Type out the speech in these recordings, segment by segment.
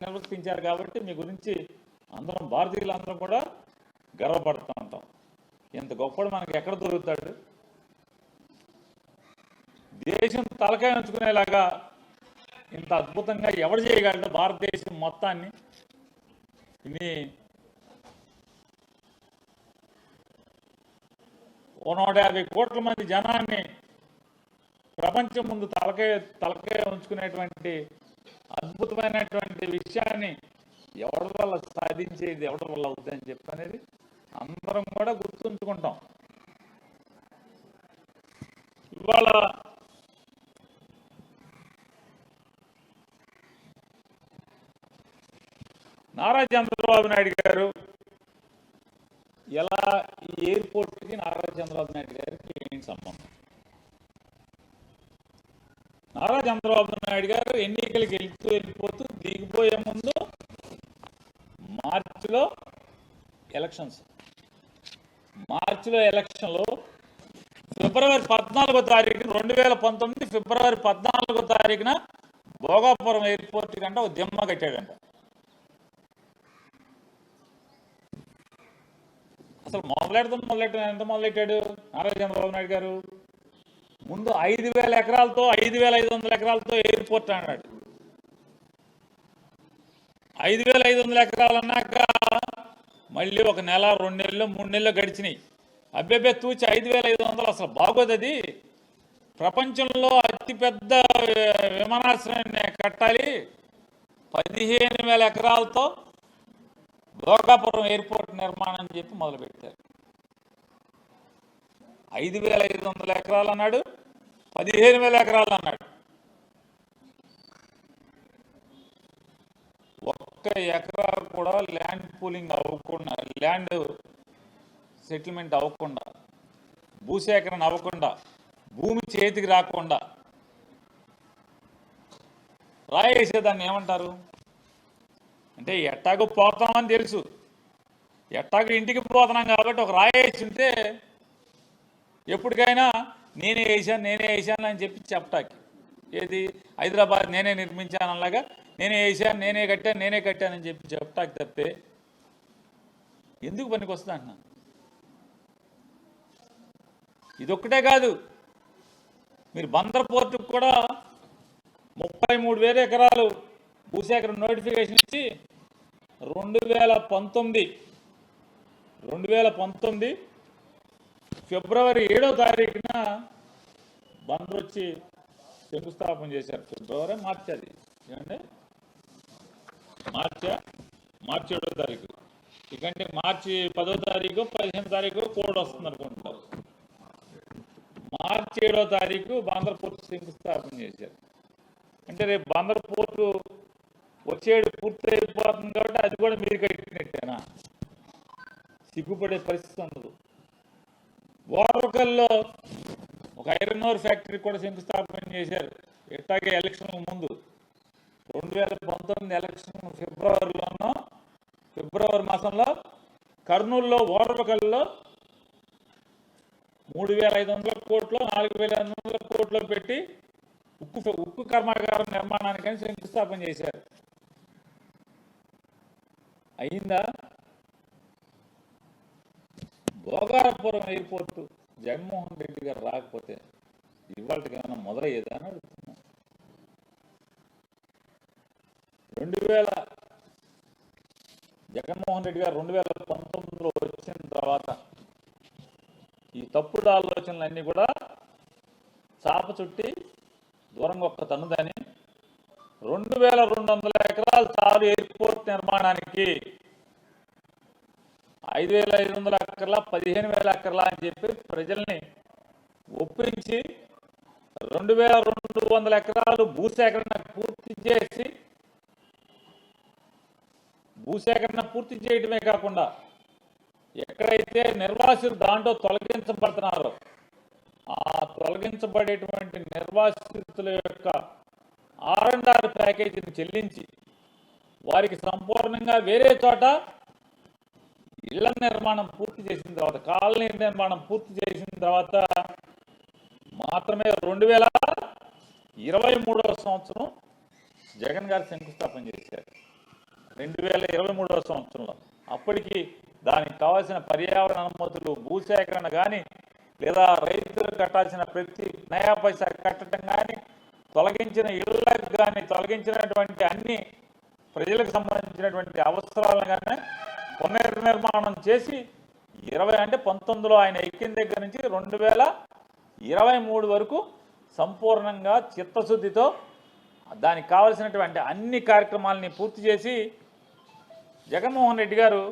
నిర్వర్తించారు కాబట్టి మీ గురించి అందరం భారతీయులందరం కూడా గర్వపడుతూ ఉంటాం. ఇంత గొప్పడు మనకి ఎక్కడ దొరుకుతాడు? దేశం తలకాయ ఉంచుకునేలాగా ఇంత అద్భుతంగా ఎవరు చేయగలడు? భారతదేశం మొత్తాన్ని ఇది 150 కోట్ల మంది జనాన్ని ప్రపంచం ముందు తలకాయ ఉంచుకునేటువంటి అద్భుతమైనటువంటి విషయాన్ని ఎవరి వల్ల సాధించేది, ఎవరి వల్ల అవుతుందని చెప్పి అనేది అందరం కూడా గుర్తుంచుకుంటాం. ఇవాళ నారా చంద్రబాబు నాయుడు గారు ఎలా ఈ ఎయిర్పోర్ట్కి నారా చంద్రబాబు నాయుడు గారికి ఏంటి సంబంధం? నారా చంద్రబాబు నాయుడు గారు ఎన్నికలకి వెళ్ళిపోతూ దిగిపోయే ముందు మార్చిలో ఎలక్షన్లో ఫిబ్రవరి 14వ తారీఖున 2019 ఫిబ్రవరి 14వ తారీఖున భోగాపురం ఎయిర్పోర్ట్ కంటే ఒక దిమ్మ కట్టాడంట. అసలు ఎంత మొదలెట్టాడు నారా చంద్రబాబు నాయుడు గారు? ముందు 5,000 ఎకరాలతో 5,500 ఎకరాలతో ఎయిర్పోర్ట్ అన్నాడు. 5,500 ఎకరాలు అన్నాక మళ్ళీ ఒక నెల, 2 నెలలు, 3 నెలలు గడిచినాయి. అబ్బెబ్బే తూచి 5,500 అసలు బాగోదు. అది ప్రపంచంలో అతిపెద్ద విమానాశ్రయాన్ని కట్టాలి, 15,000 ఎకరాలతో భోగాపురం ఎయిర్పోర్ట్ నిర్మాణం అని చెప్పి మొదలుపెట్టారు. 5,500 ఎకరాలు అన్నాడు, 15,000 ఎకరాలు అన్నాడు. ఒక్క ఎకరా కూడా ల్యాండ్ పూలింగ్ అవ్వకుండా, ల్యాండ్ సెటిల్మెంట్ అవ్వకుండా, భూసేకరణ అవ్వకుండా, భూమి చేతికి రాకుండా రాయేసేదాన్ని ఏమంటారు అంటే, ఎట్టాగో పోతామని తెలుసు, ఎట్టాగో ఇంటికి పోతున్నాం కాబట్టి ఒక రాయేసి ఉంటే ఎప్పటికైనా నేనే వేసాను అని చెప్పి చెప్పటానికి, ఏది హైదరాబాద్ నేనే నిర్మించాను అలాగా నేనే వేసాను, నేనే కట్టానని చెప్పి చెప్పటానికి తప్పితే ఎందుకు పనికి వస్తుంది అంటున్నా. ఇదొక్కటే కాదు, మీరు బందర్ పోర్టుకు కూడా 33,000 ఎకరాలు భూసేకరణ నోటిఫికేషన్ ఇచ్చి 2019 ఫిబ్రవరి 7వ తారీఖున బందర్ వచ్చి శంకుస్థాపన చేశారు. ఫిబ్రవరి మార్చి, అది ఏమంటే మార్చి 7వ తారీఖు, ఇకంటే మార్చి 10వ తారీఖు 15వ తారీఖు కోడ్ వస్తుంది అనుకుంటున్నారు. మార్చి 7వ తారీఖు బందర్ పోర్టు శంకుస్థాపన చేశారు. అంటే రేపు బందర్ పోర్టు వచ్చేడు పూర్తి అయిపోతుంది కాబట్టి అది కూడా మీరు కట్టినట్టేనా? సిగ్గుపడే పరిస్థితి ఉండదు. ఓర్వకల్లో ఒక ఐరన్ ఓర్ ఫ్యాక్టరీ కూడా శంకుస్థాపన చేశారు. ఎట్టాగే ఎలక్షన్ ముందు 2019 ఎలక్షన్ ఫిబ్రవరి మాసంలో కర్నూలులో ఓర్వకల్లో 3,500 కోట్లు 4,500 కోట్లు పెట్టి ఉక్కు కర్మాగారం నిర్మాణానికని శంకుస్థాపన చేశారు. అయిందా? భోగాపురం ఎయిర్పోర్టు జగన్మోహన్ రెడ్డి గారు రాకపోతే ఇవాళకి ఏమైనా మొదలయ్యేదా అని అడుగుతున్నా. 2000 జగన్మోహన్ రెడ్డి గారు 2019లో వచ్చిన తర్వాత ఈ తప్పుడు ఆలోచనలన్నీ కూడా చాప చుట్టి దూరంగా ఒక్క తన్నుదని 2,200 ఎకరాలు చాలు ఎయిర్పోర్ట్ నిర్మాణానికి, 5,500 ఎకర్లా 15,000 ఎకర్లా అని చెప్పి ప్రజల్ని ఒప్పించి 2,200 ఎకరాలు భూసేకరణ పూర్తి చేయడమే కాకుండా ఎక్కడైతే నిర్వాసితులు దాంట్లో తొలగించబడుతున్నారో ఆ తొలగించబడేటువంటి నిర్వాసితుల యొక్క R&R ప్యాకేజీని చెల్లించి వారికి సంపూర్ణంగా వేరే చోట ఇళ్ల నిర్మాణం పూర్తి చేసిన తర్వాత, కాలనీ నిర్మాణం పూర్తి చేసిన తర్వాత మాత్రమే 2023వ సంవత్సరం జగన్ గారు శంకుస్థాపన చేశారు. 2023వ సంవత్సరంలో. అప్పటికి దానికి కావాల్సిన పర్యావరణ అనుమతులు, భూసేకరణ కానీ, లేదా రైతులు కట్టాల్సిన ప్రతి నయా పైసా కట్టడం కానీ, తొలగించిన ఇళ్లకు కానీ, తొలగించినటువంటి అన్ని ప్రజలకు సంబంధించినటువంటి అవసరాలను కానీ పునర్నిర్మాణం చేసి 1919లో ఆయన ఎక్కిన దగ్గర నుంచి 2023 వరకు సంపూర్ణంగా చిత్తశుద్ధితో దానికి కావలసినటువంటి అన్ని కార్యక్రమాలని పూర్తి చేసి జగన్మోహన్ రెడ్డి గారు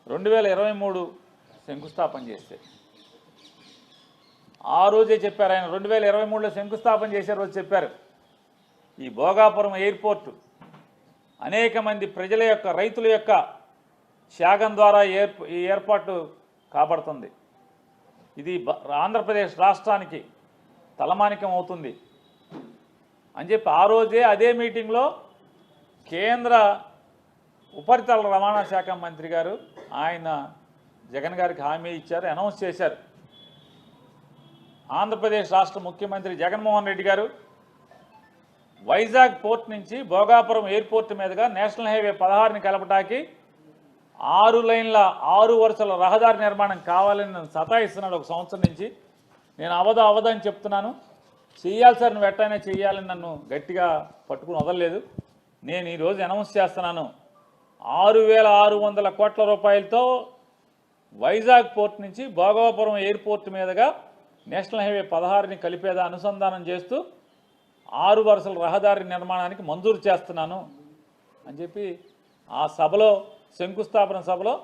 2023 శంకుస్థాపన చేస్తే ఆ రోజే చెప్పారు. ఆయన 2023లో శంకుస్థాపన చేసే రోజు చెప్పారు, ఈ భోగాపురం ఎయిర్పోర్టు అనేక మంది ప్రజల యొక్క, రైతుల యొక్క త్యాగం ద్వారా ఈ ఏర్పాటు కాబడుతుంది. ఇది ఆంధ్రప్రదేశ్ రాష్ట్రానికి తలమానికం అవుతుంది అని చెప్పి ఆ రోజే అదే మీటింగ్లో కేంద్ర ఉపరితల రవాణా శాఖ మంత్రి గారు ఆయన జగన్ గారికి హామీ ఇచ్చారు, అనౌన్స్ చేశారు. ఆంధ్రప్రదేశ్ రాష్ట్ర ముఖ్యమంత్రి జగన్మోహన్ రెడ్డి గారు వైజాగ్ పోర్ట్ నుంచి భోగాపురం ఎయిర్పోర్ట్ మీదుగా నేషనల్ హైవే 16ని కలపటానికి 6 లైన్ల 6 వరుసల రహదారి నిర్మాణం కావాలని నన్ను సతాయిస్తున్నాడు ఒక సంవత్సరం నుంచి. నేను అవదని చెప్తున్నాను. చెయ్యాలి సార్, నువ్వు ఎట్టయినా చెయ్యాలని నన్ను గట్టిగా పట్టుకుని వదలలేదు. నేను ఈరోజు అనౌన్స్ చేస్తున్నాను, 6,600 కోట్ల రూపాయలతో వైజాగ్ పోర్ట్ నుంచి భోగాపురం ఎయిర్పోర్ట్ మీదుగా నేషనల్ హైవే 16ని కలిపేదా అనుసంధానం చేస్తూ 6 వరుసల రహదారి నిర్మాణానికి మంజూరు చేస్తున్నాను అని చెప్పి ఆ సభలో, శంకుస్థాపన సభలో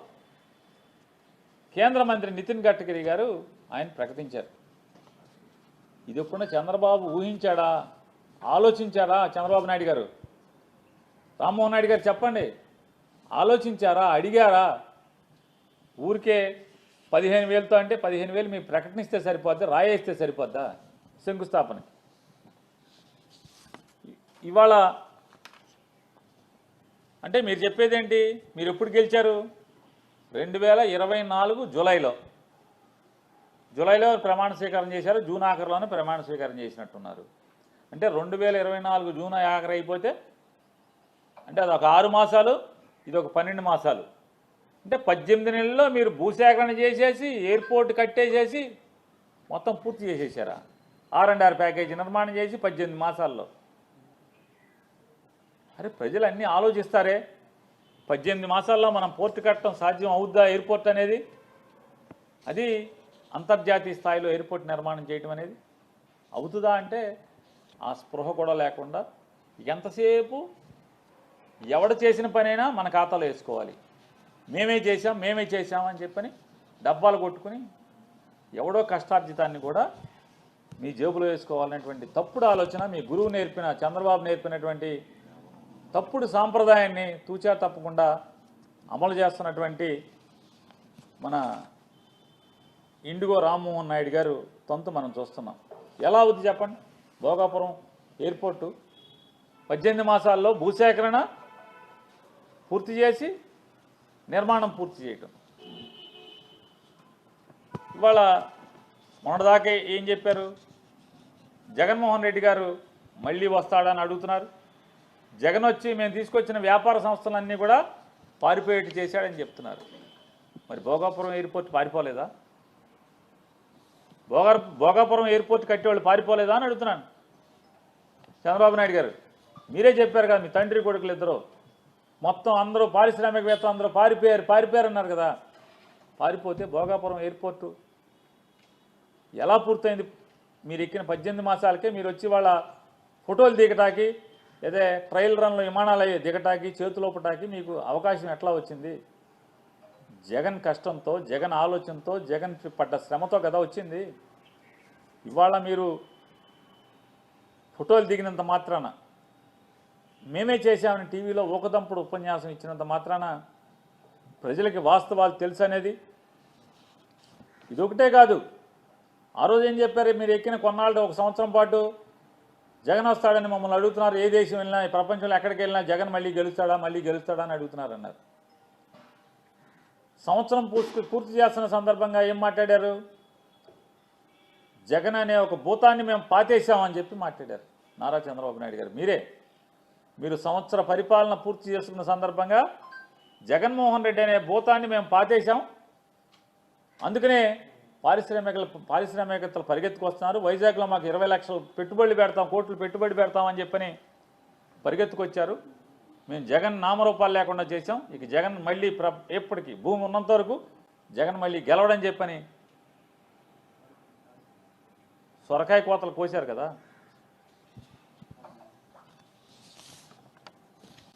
కేంద్ర మంత్రి నితిన్ గడ్కరీ గారు ఆయన ప్రకటించారు. ఇది ఎప్పుడన్నా చంద్రబాబు ఊహించాడా, ఆలోచించాడా? చంద్రబాబు నాయుడు గారు, రామ్మోహన్ నాయుడు గారు చెప్పండి, ఆలోచించారా, అడిగారా? ఊరికే 15,000తో అంటే 15,000 మీరు ప్రకటనిస్తే సరిపోద్దా, రాయేస్తే సరిపోద్దా శంకుస్థాపనకి? ఇవాళ అంటే మీరు చెప్పేదేంటి? మీరు ఎప్పుడు గెలిచారు? 2024 జూలైలో ప్రమాణ స్వీకారం చేశారు. జూన్ ఆఖరిలోనే ప్రమాణ స్వీకారం చేసినట్టున్నారు. అంటే 2024 జూన్ ఆఖరి అయిపోతే అంటే అదొక 6 మాసాలు, ఇది ఒక 12 మాసాలు. అంటే 18 నెలల్లో మీరు భూసేకరణ చేసేసి, ఎయిర్పోర్ట్ కట్టేసేసి మొత్తం పూర్తి చేసేసారా? R&R ప్యాకేజీ నిర్మాణం చేసి 18 మాసాల్లో. అరే ప్రజలు అన్నీ ఆలోచిస్తారే, 18 మాసాల్లో మనం పోర్టు కట్టడం సాధ్యం అవుద్దా? ఎయిర్పోర్ట్ అనేది, అది అంతర్జాతీయ స్థాయిలో ఎయిర్పోర్ట్ నిర్మాణం చేయటం అనేది అవుతుందా అంటే ఆ స్పృహ కూడా లేకుండా ఎంతసేపు ఎవడు చేసిన పనైనా మన ఖాతాలో వేసుకోవాలి. మేమే చేసాం అని చెప్పని డబ్బాలు కొట్టుకుని ఎవడో కష్టార్జితాన్ని కూడా మీ జేబులో వేసుకోవాలనేటువంటి తప్పుడు ఆలోచన మీ గురువు నేర్పిన, చంద్రబాబు నేర్పినటువంటి తప్పుడు సాంప్రదాయాన్ని తూచా తప్పకుండా అమలు చేస్తున్నటువంటి మన ఇండిగో రామ్మోహన్ నాయుడు గారు తంతు మనం చూస్తున్నాం. ఎలా అవుద్ది చెప్పండి? భోగాపురం ఎయిర్పోర్టు 18 మాసాల్లో భూసేకరణ పూర్తి చేసి నిర్మాణం పూర్తి చేయటం. ఇవాళ మొన్నటిదాకా ఏం చెప్పారు? జగన్మోహన్ రెడ్డి గారు మళ్ళీ వస్తాడని అడుగుతున్నారు. జగన్ వచ్చి మేము తీసుకొచ్చిన వ్యాపార సంస్థలన్నీ కూడా పారిపోయేట్టు చేశాడని చెప్తున్నారు. మరి భోగాపురం ఎయిర్పోర్ట్ పారిపోలేదా? భోగాపురం ఎయిర్పోర్ట్ కట్టేవాళ్ళు పారిపోలేదా అని అడుగుతున్నాను. చంద్రబాబు నాయుడు గారు మీరే చెప్పారు కదా, మీ తండ్రి కొడుకులు ఇద్దరు మొత్తం అందరూ పారిశ్రామికవేత్తలు అందరూ పారిపోయారు అన్నారు కదా. పారిపోతే భోగాపురం ఎయిర్పోర్టు ఎలా పూర్తయింది? మీరు ఎక్కిన 18 మాసాలకే మీరు వచ్చి వాళ్ళ ఫోటోలు దిగటానికి, అదే ట్రయల్ రన్లో విమానాలు దిగటానికి, చేతులోపటానికి మీకు అవకాశం ఎట్లా వచ్చింది? జగన్ కష్టంతో, జగన్ ఆలోచనతో, జగన్ పడ్డ శ్రమతో కదా వచ్చింది. ఇవాళ మీరు ఫోటోలు దిగినంత మాత్రాన, మేమే చేశామని టీవీలో ఊకదంపుడు ఉపన్యాసం ఇచ్చినంత మాత్రాన ప్రజలకి వాస్తవాలు తెలుసు అనేది ఇదొకటే కాదు. ఆ రోజు ఏం చెప్పారు? మీరు ఎక్కిన కొన్నాళ్ళు, ఒక సంవత్సరం పాటు జగన్ వస్తాడని మమ్మల్ని అడుగుతున్నారు. ఏ దేశం వెళ్ళినా, ఈ ప్రపంచంలో ఎక్కడికి వెళ్ళినా జగన్ మళ్ళీ గెలుస్తాడా అని అడుగుతున్నారు అన్నారు. సంవత్సరం పూర్తి చేస్తున్న సందర్భంగా ఏం మాట్లాడారు? జగన్ అనే ఒక భూతాన్ని మేము పాతేసామని చెప్పి మాట్లాడారు నారా చంద్రబాబు నాయుడు గారు. మీరే మీరు సంవత్సర పరిపాలన పూర్తి చేసుకున్న సందర్భంగా జగన్మోహన్ రెడ్డి అనే భూతాన్ని మేము పాతేశాం. అందుకనే పారిశ్రామికవేత్తలు పరిగెత్తుకొస్తున్నారు. వైజాగ్లో మాకు 20 లక్షలు పెట్టుబడులు పెడతాం, కోట్లు పెట్టుబడి పెడతామని చెప్పని పరిగెత్తుకొచ్చారు. మేము జగన్ నామరూపాలు లేకుండా చేశాం. ఇక జగన్ మళ్ళీ ఎప్పటికీ భూమి ఉన్నంత వరకు జగన్ మళ్ళీ గెలవడం చెప్పని సొరకాయ కోతలు కోశారు కదా.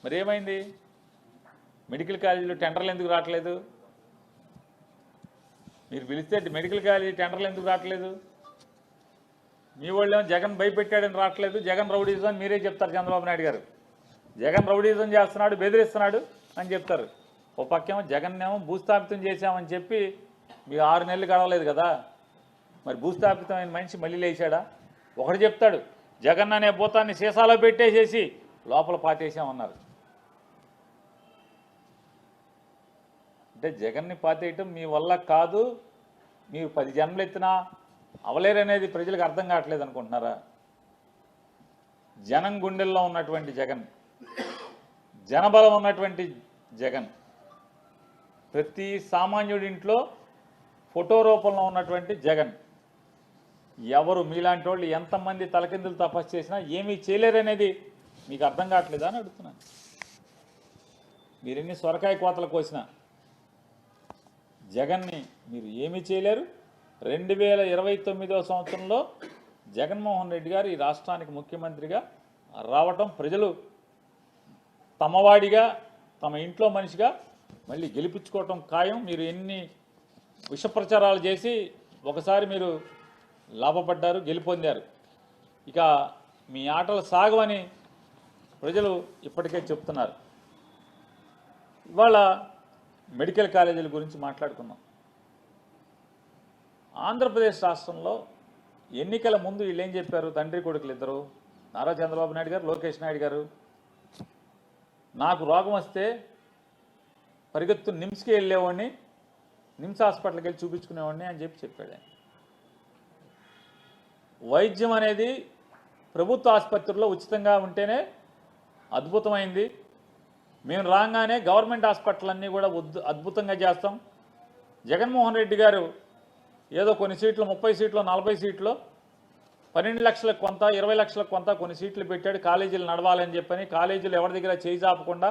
మరి ఏమైంది? మెడికల్ కాలేజీలో టెండర్లు ఎందుకు రావట్లేదు? మీరు పిలిస్తే మెడికల్ కాలేజీ టెండర్లు ఎందుకు రావట్లేదు? మీ వాళ్ళేమో జగన్ భయపెట్టాడని రావట్లేదు. జగన్ రౌడీజం అని మీరే చెప్తారు. చంద్రబాబు నాయుడు గారు జగన్ రౌడీజం చేస్తున్నాడు, బెదిరిస్తున్నాడు అని చెప్తారు. ఓ పక్కేమో జగన్ ఏమో భూస్థాపితం చేశామని చెప్పి మీరు 6 నెలలు గడవలేదు కదా. మరి భూస్థాపితమైన మనిషి మళ్ళీ లేచాడా? ఒకటి చెప్తాడు, జగన్ అనే భూతాన్ని సీసాలో పెట్టేసేసి లోపల పాతేసామన్నారు. అంటే జగన్ని పాతేయటం మీ వల్ల కాదు, మీరు 10 జన్మలు ఎత్తినా అవలేరనేది ప్రజలకు అర్థం కావట్లేదు అనుకుంటున్నారా? జనం గుండెల్లో ఉన్నటువంటి జగన్, జనబలం ఉన్నటువంటి జగన్, ప్రతి సామాన్యుడి ఇంట్లో ఫోటో రూపంలో ఉన్నటువంటి జగన్, ఎవరు మీలాంటి వాళ్ళు ఎంతమంది తలకిందులు తపస్సు చేసినా ఏమీ చేయలేరనేది మీకు అర్థం కావట్లేదా అని అడుగుతున్నాను. మీరెన్ని సొరకాయ కోతలు కోసినా జగన్ని మీరు ఏమీ చేయలేరు. 2029వ సంవత్సరంలో జగన్మోహన్ రెడ్డి గారు ఈ రాష్ట్రానికి ముఖ్యమంత్రిగా రావటం ప్రజలు తమవాడిగా, తమ ఇంట్లో మనిషిగా మళ్ళీ గెలిపించుకోవటం ఖాయం. మీరు ఎన్ని విషప్రచారాలు చేసి ఒకసారి మీరు లాభపడ్డారు, గెలుపొందారు. ఇక మీ ఆటలు సాగవని ప్రజలు ఇప్పటికే చెప్తున్నారు. ఇవాళ మెడికల్ కాలేజీల గురించి మాట్లాడుకున్నాం. ఆంధ్రప్రదేశ్ రాష్ట్రంలో ఎన్నికల ముందు వీళ్ళు ఏం చెప్పారు? తండ్రి కొడుకులు ఇద్దరు, నారా చంద్రబాబు నాయుడు గారు, లోకేష్ నాయుడు గారు, నాకు రోగం వస్తే పరిగెత్తు నిమ్స్కి వెళ్ళేవాడిని, నిమ్స్ హాస్పిటల్కి వెళ్ళి చూపించుకునేవాడిని అని చెప్పాడు. వైద్యం అనేది ప్రభుత్వ ఆసుపత్రుల్లో ఉచితంగా ఉంటేనే అద్భుతమైంది. మేము రాగానే గవర్నమెంట్ హాస్పిటల్ అన్నీ కూడా అద్భుతంగా చేస్తాం. జగన్మోహన్ రెడ్డి గారు ఏదో కొన్ని సీట్లు 30 సీట్లు 40 సీట్లు 12 లక్షలకు కొంత 20 లక్షలకు కొంత కొన్ని సీట్లు పెట్టాడు. కాలేజీలు నడవాలని చెప్పని, కాలేజీలు ఎవరి దగ్గర చేయి చాపకుండా,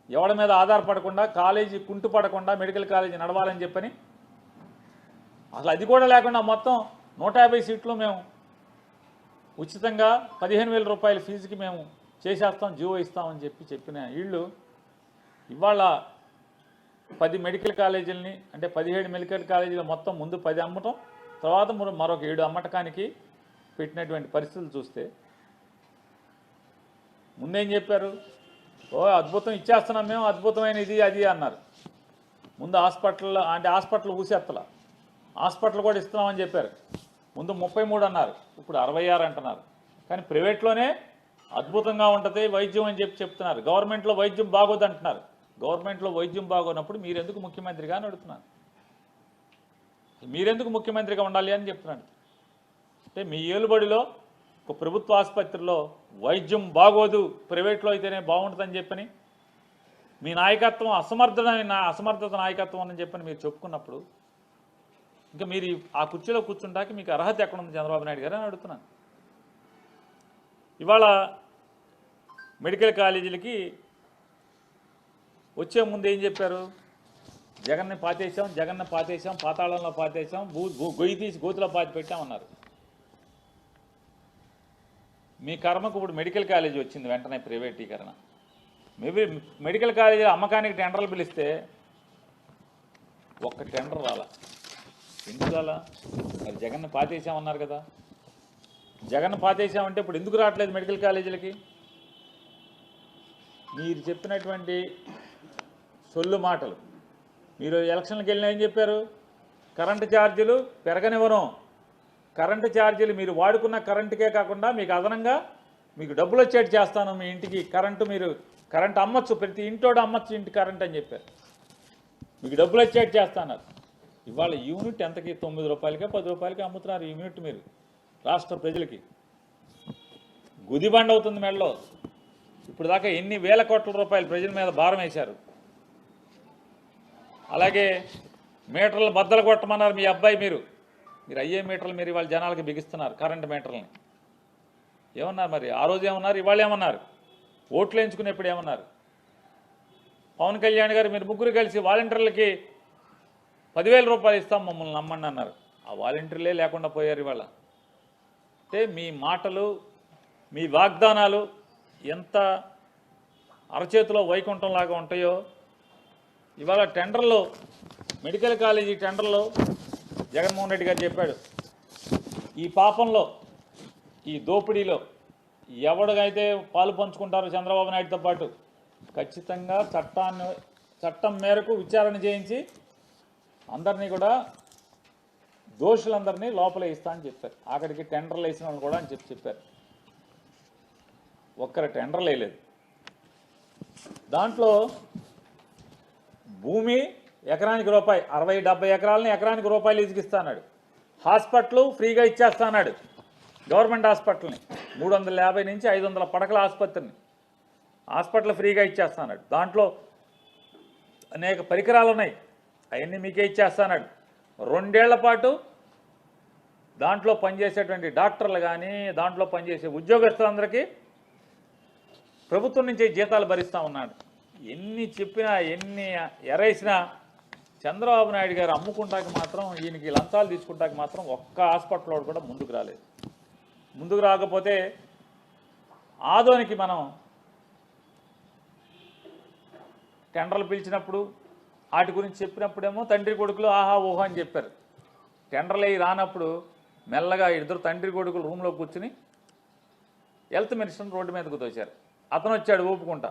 ఎవరి మీద ఆధారపడకుండా, కాలేజీ కుంటుపడకుండా మెడికల్ కాలేజీ నడవాలని చెప్పని, అసలు అది కూడా లేకుండా మొత్తం 150 సీట్లు మేము ఉచితంగా 15,000 రూపాయల ఫీజుకి మేము చేసేస్తాం, జీవో ఇస్తామని చెప్పిన వీళ్ళు ఇవాళ 10 మెడికల్ కాలేజీలని, అంటే 17 మెడికల్ కాలేజీలు మొత్తం ముందు 10 అమ్మటం, తర్వాత మరొక 7 అమ్మటకానికి పెట్టినటువంటి పరిస్థితులు చూస్తే, ముందేం చెప్పారు? ఓ అద్భుతం ఇచ్చేస్తున్నాం మేము, అద్భుతమైన ఇది అది అన్నారు. ముందు హాస్పిటల్ అంటే హాస్పిటల్ ఊసేత్తల, హాస్పిటల్ కూడా ఇస్తున్నామని చెప్పారు. ముందు 33 అన్నారు, ఇప్పుడు 66 అంటున్నారు. కానీ ప్రైవేట్లోనే అద్భుతంగా ఉంటుంది వైద్యం అని చెప్తున్నారు. గవర్నమెంట్లో వైద్యం బాగోదు అంటున్నారు. గవర్నమెంట్లో వైద్యం బాగోనప్పుడు మీరెందుకు ముఖ్యమంత్రిగా అని అడుగుతున్నాను. మీరెందుకు ముఖ్యమంత్రిగా ఉండాలి అని చెప్తున్నాను. అంటే మీ ఏలుబడిలో ఒక ప్రభుత్వ ఆసుపత్రిలో వైద్యం బాగోదు, ప్రైవేట్లో అయితేనే బాగుంటుందని చెప్పని, మీ నాయకత్వం అసమర్థత నాయకత్వం అని చెప్పని మీరు చెప్పుకున్నప్పుడు, ఇంకా మీరు ఆ కుర్చీలో కూర్చుంటాకి మీకు అర్హత ఎక్కడుంది చంద్రబాబు నాయుడు గారు అని అడుగుతున్నాను. ఇవాళ మెడికల్ కాలేజీలకి వచ్చే ముందు ఏం చెప్పారు? జగన్ని పాతేసాం, పాతాళంలో పాతేసాం, గొయ్యి తీసి గోతులో పాతి పెట్టామన్నారు. మీ కర్మకు ఇప్పుడు మెడికల్ కాలేజీ వచ్చింది, వెంటనే ప్రైవేటీకరణ. మేబీ మెడికల్ కాలేజీ అమ్మకానికి టెండర్లు పిలిస్తే ఒక్క టెండర్ రాలా. ఎందుకు రాలా? మరి జగన్ని పాతేసామన్నారు కదా. జగన్ పాతేసామంటే ఇప్పుడు ఎందుకు రావట్లేదు మెడికల్ కాలేజీలకి? మీరు చెప్పినటువంటి సొల్లు మాటలు. మీరు ఎలక్షన్లకు వెళ్ళినా ఏం చెప్పారు? కరెంటు ఛార్జీలు పెరగనివ్వను, కరెంటు ఛార్జీలు మీరు వాడుకున్న కరెంటుకే కాకుండా మీకు అదనంగా మీకు డబ్బులు వచ్చేట్టు చేస్తాను, మీ ఇంటికి కరెంటు మీరు కరెంటు అమ్మచ్చు, ప్రతి ఇంటోడు అమ్మచ్చు ఇంటి కరెంట్ అని చెప్పారు. మీకు డబ్బులు వచ్చేట్టు చేస్తున్నారు. ఇవాళ యూనిట్ ఎంతకి? 9 రూపాయలకే 10 రూపాయలకి అమ్ముతున్నారు యూనిట్. మీరు రాష్ట్ర ప్రజలకి గుదిబండ అవుతుంది మెడలో. ఇప్పుడు దాకా ఎన్ని వేల కోట్ల రూపాయలు ప్రజల మీద భారం వేశారు. అలాగే మీటర్లు బద్దలు కొట్టమన్నారు మీ అబ్బాయి. మీరు అయ్యే మీటర్లు మీరు ఇవాళ జనాలకి బిగిస్తున్నారు, కరెంటు మీటర్లని. ఏమన్నారు మరి ఆ రోజు ఏమన్నారు, ఇవాళ ఏమన్నారు? ఓట్లు వేయించుకునేప్పుడు ఏమన్నారు? పవన్ కళ్యాణ్ గారు మీరు ముగ్గురు కలిసి వాలంటీర్లకి 10,000 రూపాయలు ఇస్తాం మమ్మల్ని నమ్మండి అన్నారు. ఆ వాలంటీర్లే లేకుండా పోయారు ఇవాళ. అంటే మీ మాటలు, మీ వాగ్దానాలు ఎంత అరచేతిలో వైకుంఠంలాగా ఉంటాయో. ఇవాళ టెండర్లో, మెడికల్ కాలేజీ టెండర్లో జగన్మోహన్ రెడ్డి గారు చెప్పాడు, ఈ పాపంలో, ఈ దోపిడీలో ఎవడికైతే పాలు పంచుకుంటారో చంద్రబాబు నాయుడుతో పాటు ఖచ్చితంగా చట్టం మేరకు విచారణ చేయించి అందరినీ కూడా దోషులందరినీ లోపల ఇస్తా అని చెప్పారు. అక్కడికి టెండర్లు వేసిన వాళ్ళు కూడా అని చెప్పారు. ఒక్కరి టెండర్లు వేయలేదు. దాంట్లో భూమి ఎకరానికి రూపాయి, 60-70 ఎకరాలని ఎకరానికి రూపాయలు లీజుకిస్తా అన్నాడు. హాస్పిటల్ ఫ్రీగా ఇచ్చేస్తా అన్నాడు. గవర్నమెంట్ హాస్పిటల్ని 350 నుంచి 500 పడకల ఆసుపత్రిని హాస్పిటల్ ఫ్రీగా ఇచ్చేస్తా అన్నాడు. దాంట్లో అనేక పరికరాలు ఉన్నాయి, అవన్నీ మీకే ఇచ్చేస్తా అన్నాడు. 2 ఏళ్ల పాటు దాంట్లో పనిచేసేటువంటి డాక్టర్లు కానీ, దాంట్లో పనిచేసే ఉద్యోగస్తులందరికీ ప్రభుత్వం నుంచి జీతాలు భరిస్తూ ఉన్నాడు. ఎన్ని చెప్పినా, ఎన్ని ఎరేసినా చంద్రబాబు నాయుడు గారు అమ్ముకుంటాకి మాత్రం, ఈయనకి లంచాలు తీసుకుంటాకి మాత్రం ఒక్క హాస్పిటల్లో కూడా ముందుకు రాలేదు. ముందుకు రాకపోతే ఆదోనికి మనం టెండర్లు పిలిచినప్పుడు వాటి గురించి చెప్పినప్పుడేమో తండ్రి కొడుకులు ఆహా ఊహా అని చెప్పారు. టెండర్లు అయ్యి రానప్పుడు మెల్లగా ఇద్దరు తండ్రి కొడుకులు రూమ్లో కూర్చుని హెల్త్ మినిస్టర్ని రోడ్డు మీదకు తోశారు. అతను వచ్చాడు ఊపుకుంటా,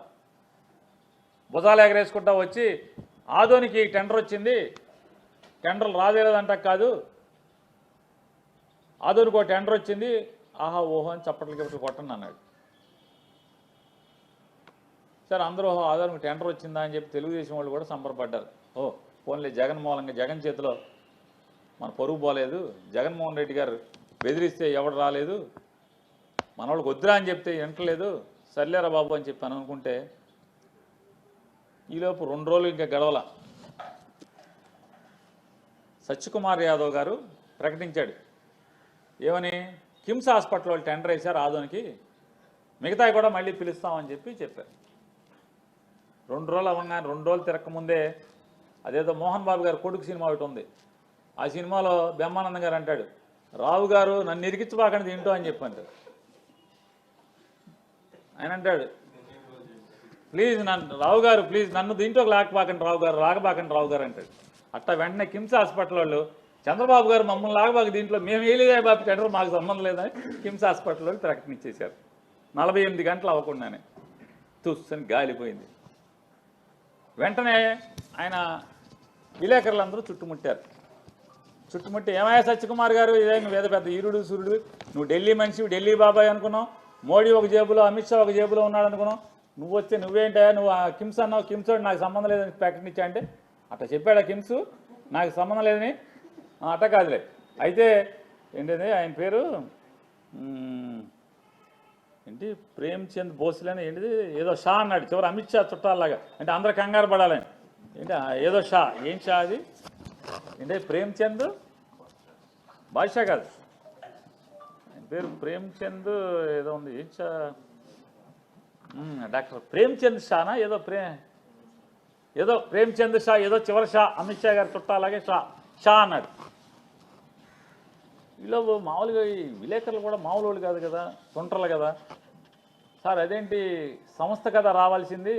భుజాలు ఎగరేసుకుంటా వచ్చి, ఆదోనికి టెండర్ వచ్చింది, టెండర్లు రాదేలేదంట కాదు, ఆదోనికి ఒక టెండర్ వచ్చింది, ఆహా ఓహో అని చప్పట్లు కొట్టండి అన్నాడు. సరే అందరూ ఆదోనికి టెండర్ వచ్చిందా అని చెప్పి తెలుగుదేశం వాళ్ళు కూడా సంబరపడ్డారు. ఓ పోన్లే, జగన్ మూలంగా, జగన్ చేతిలో మన పరుగు పోలేదు, జగన్మోహన్ రెడ్డి గారు బెదిరిస్తే ఎవడు రాలేదు, మన వాళ్ళకి వద్దురా అని చెప్తే వింటలేదు, సర్లేరా బాబు అని చెప్పాను అనుకుంటే ఈలోపు 2 రోజులు ఇంకా గడవల. సత్యకుమార్ యాదవ్ గారు ప్రకటించాడు, ఏమని, కిమ్స్ హాస్పిటల్ వాళ్ళు టెండర్ వేశారు ఆదోనికి, మిగతాయి కూడా మళ్ళీ పిలుస్తామని చెప్పారు. 2 రోజులు అవ్వగానే, 2 రోజులు తిరగకముందే అదేదో మోహన్ బాబు గారు కొడుకు సినిమా ఒకటి ఉంది, ఆ సినిమాలో బ్రహ్మానందం గారు అంటాడు, రావు గారు నన్ను ఇరికించబాకండి తింటూ అని చెప్పంటాడు. ఆయన అంటాడు, ప్లీజ్ రావు గారు ప్లీజ్ నన్ను దీంట్లోకి లాగబాకండి రావు గారు, లాగబాకండి రావు గారు అంటాడు. అట్టా వెంటనే కిమ్స్ హాస్పిటల్ వాళ్ళు, చంద్రబాబు గారు మమ్మల్ని లాగబాక దీంట్లో, మేము వేయలేదా బాబు టెండర్, మాకు సంబంధం లేదని కిమ్స్ హాస్పిటల్ వాళ్ళు ప్రకటన ఇచ్చేశారు. 48 గంటలు అవ్వకుండానే తుస్సని గాలిపోయింది. వెంటనే ఆయన విలేకరులందరూ చుట్టుముట్టారు. చుట్టుముట్టి, ఏమయ్యా సత్యకుమార్ గారు, ఇదే నువ్వు ఏదో పెద్ద ఈరుడు సూర్యుడు, నువ్వు ఢిల్లీ మనిషి, ఢిల్లీ బాబాయ్ అనుకున్నావు, మోడీ ఒక జేబులో, అమిత్ షా ఒక జేబులో ఉన్నాడు అనుకున్నావు, నువ్వు వస్తే నువ్వేంటా, నువ్వు కిమ్స్ అన్నావు, కిమ్స్ నాకు సంబంధం లేదని ప్రకటించా అంటే, అట్లా చెప్పాడా కిమ్స్ నాకు సంబంధం లేదని? అట్ట కాదులే, అయితే ఏంటది ఆయన పేరు ఏంటి, ప్రేమ్చంద్ భోస్లేని ఏంటిది ఏదో షా అన్నాడు చివరి, అమిత్ షా చుట్టాలలాగా, అంటే అందరూ కంగారు పడాలని, ఏంటి ఏదో షా, ఏం షా అది ఏంటి, ప్రేమ్చంద్ బాద్షా కాదు, ఆయన పేరు ప్రేమ్చంద్ ఏదో ఉంది, ఏం షా, డాక్టర్ ప్రేమ్చంద్ షానా ఏదో ఏదో ప్రేమ్చంద్ షా, ఏదో చివరి షా, అమిత్ షా గారు చుట్టాలాగే షా అన్నాడు. ఇలా మామూలుగా ఈ విలేకరులు కూడా మామూలు వాళ్ళు కాదు కదా, తుంటర్లు కదా. సార్ అదేంటి సంస్థ కదా రావాల్సింది,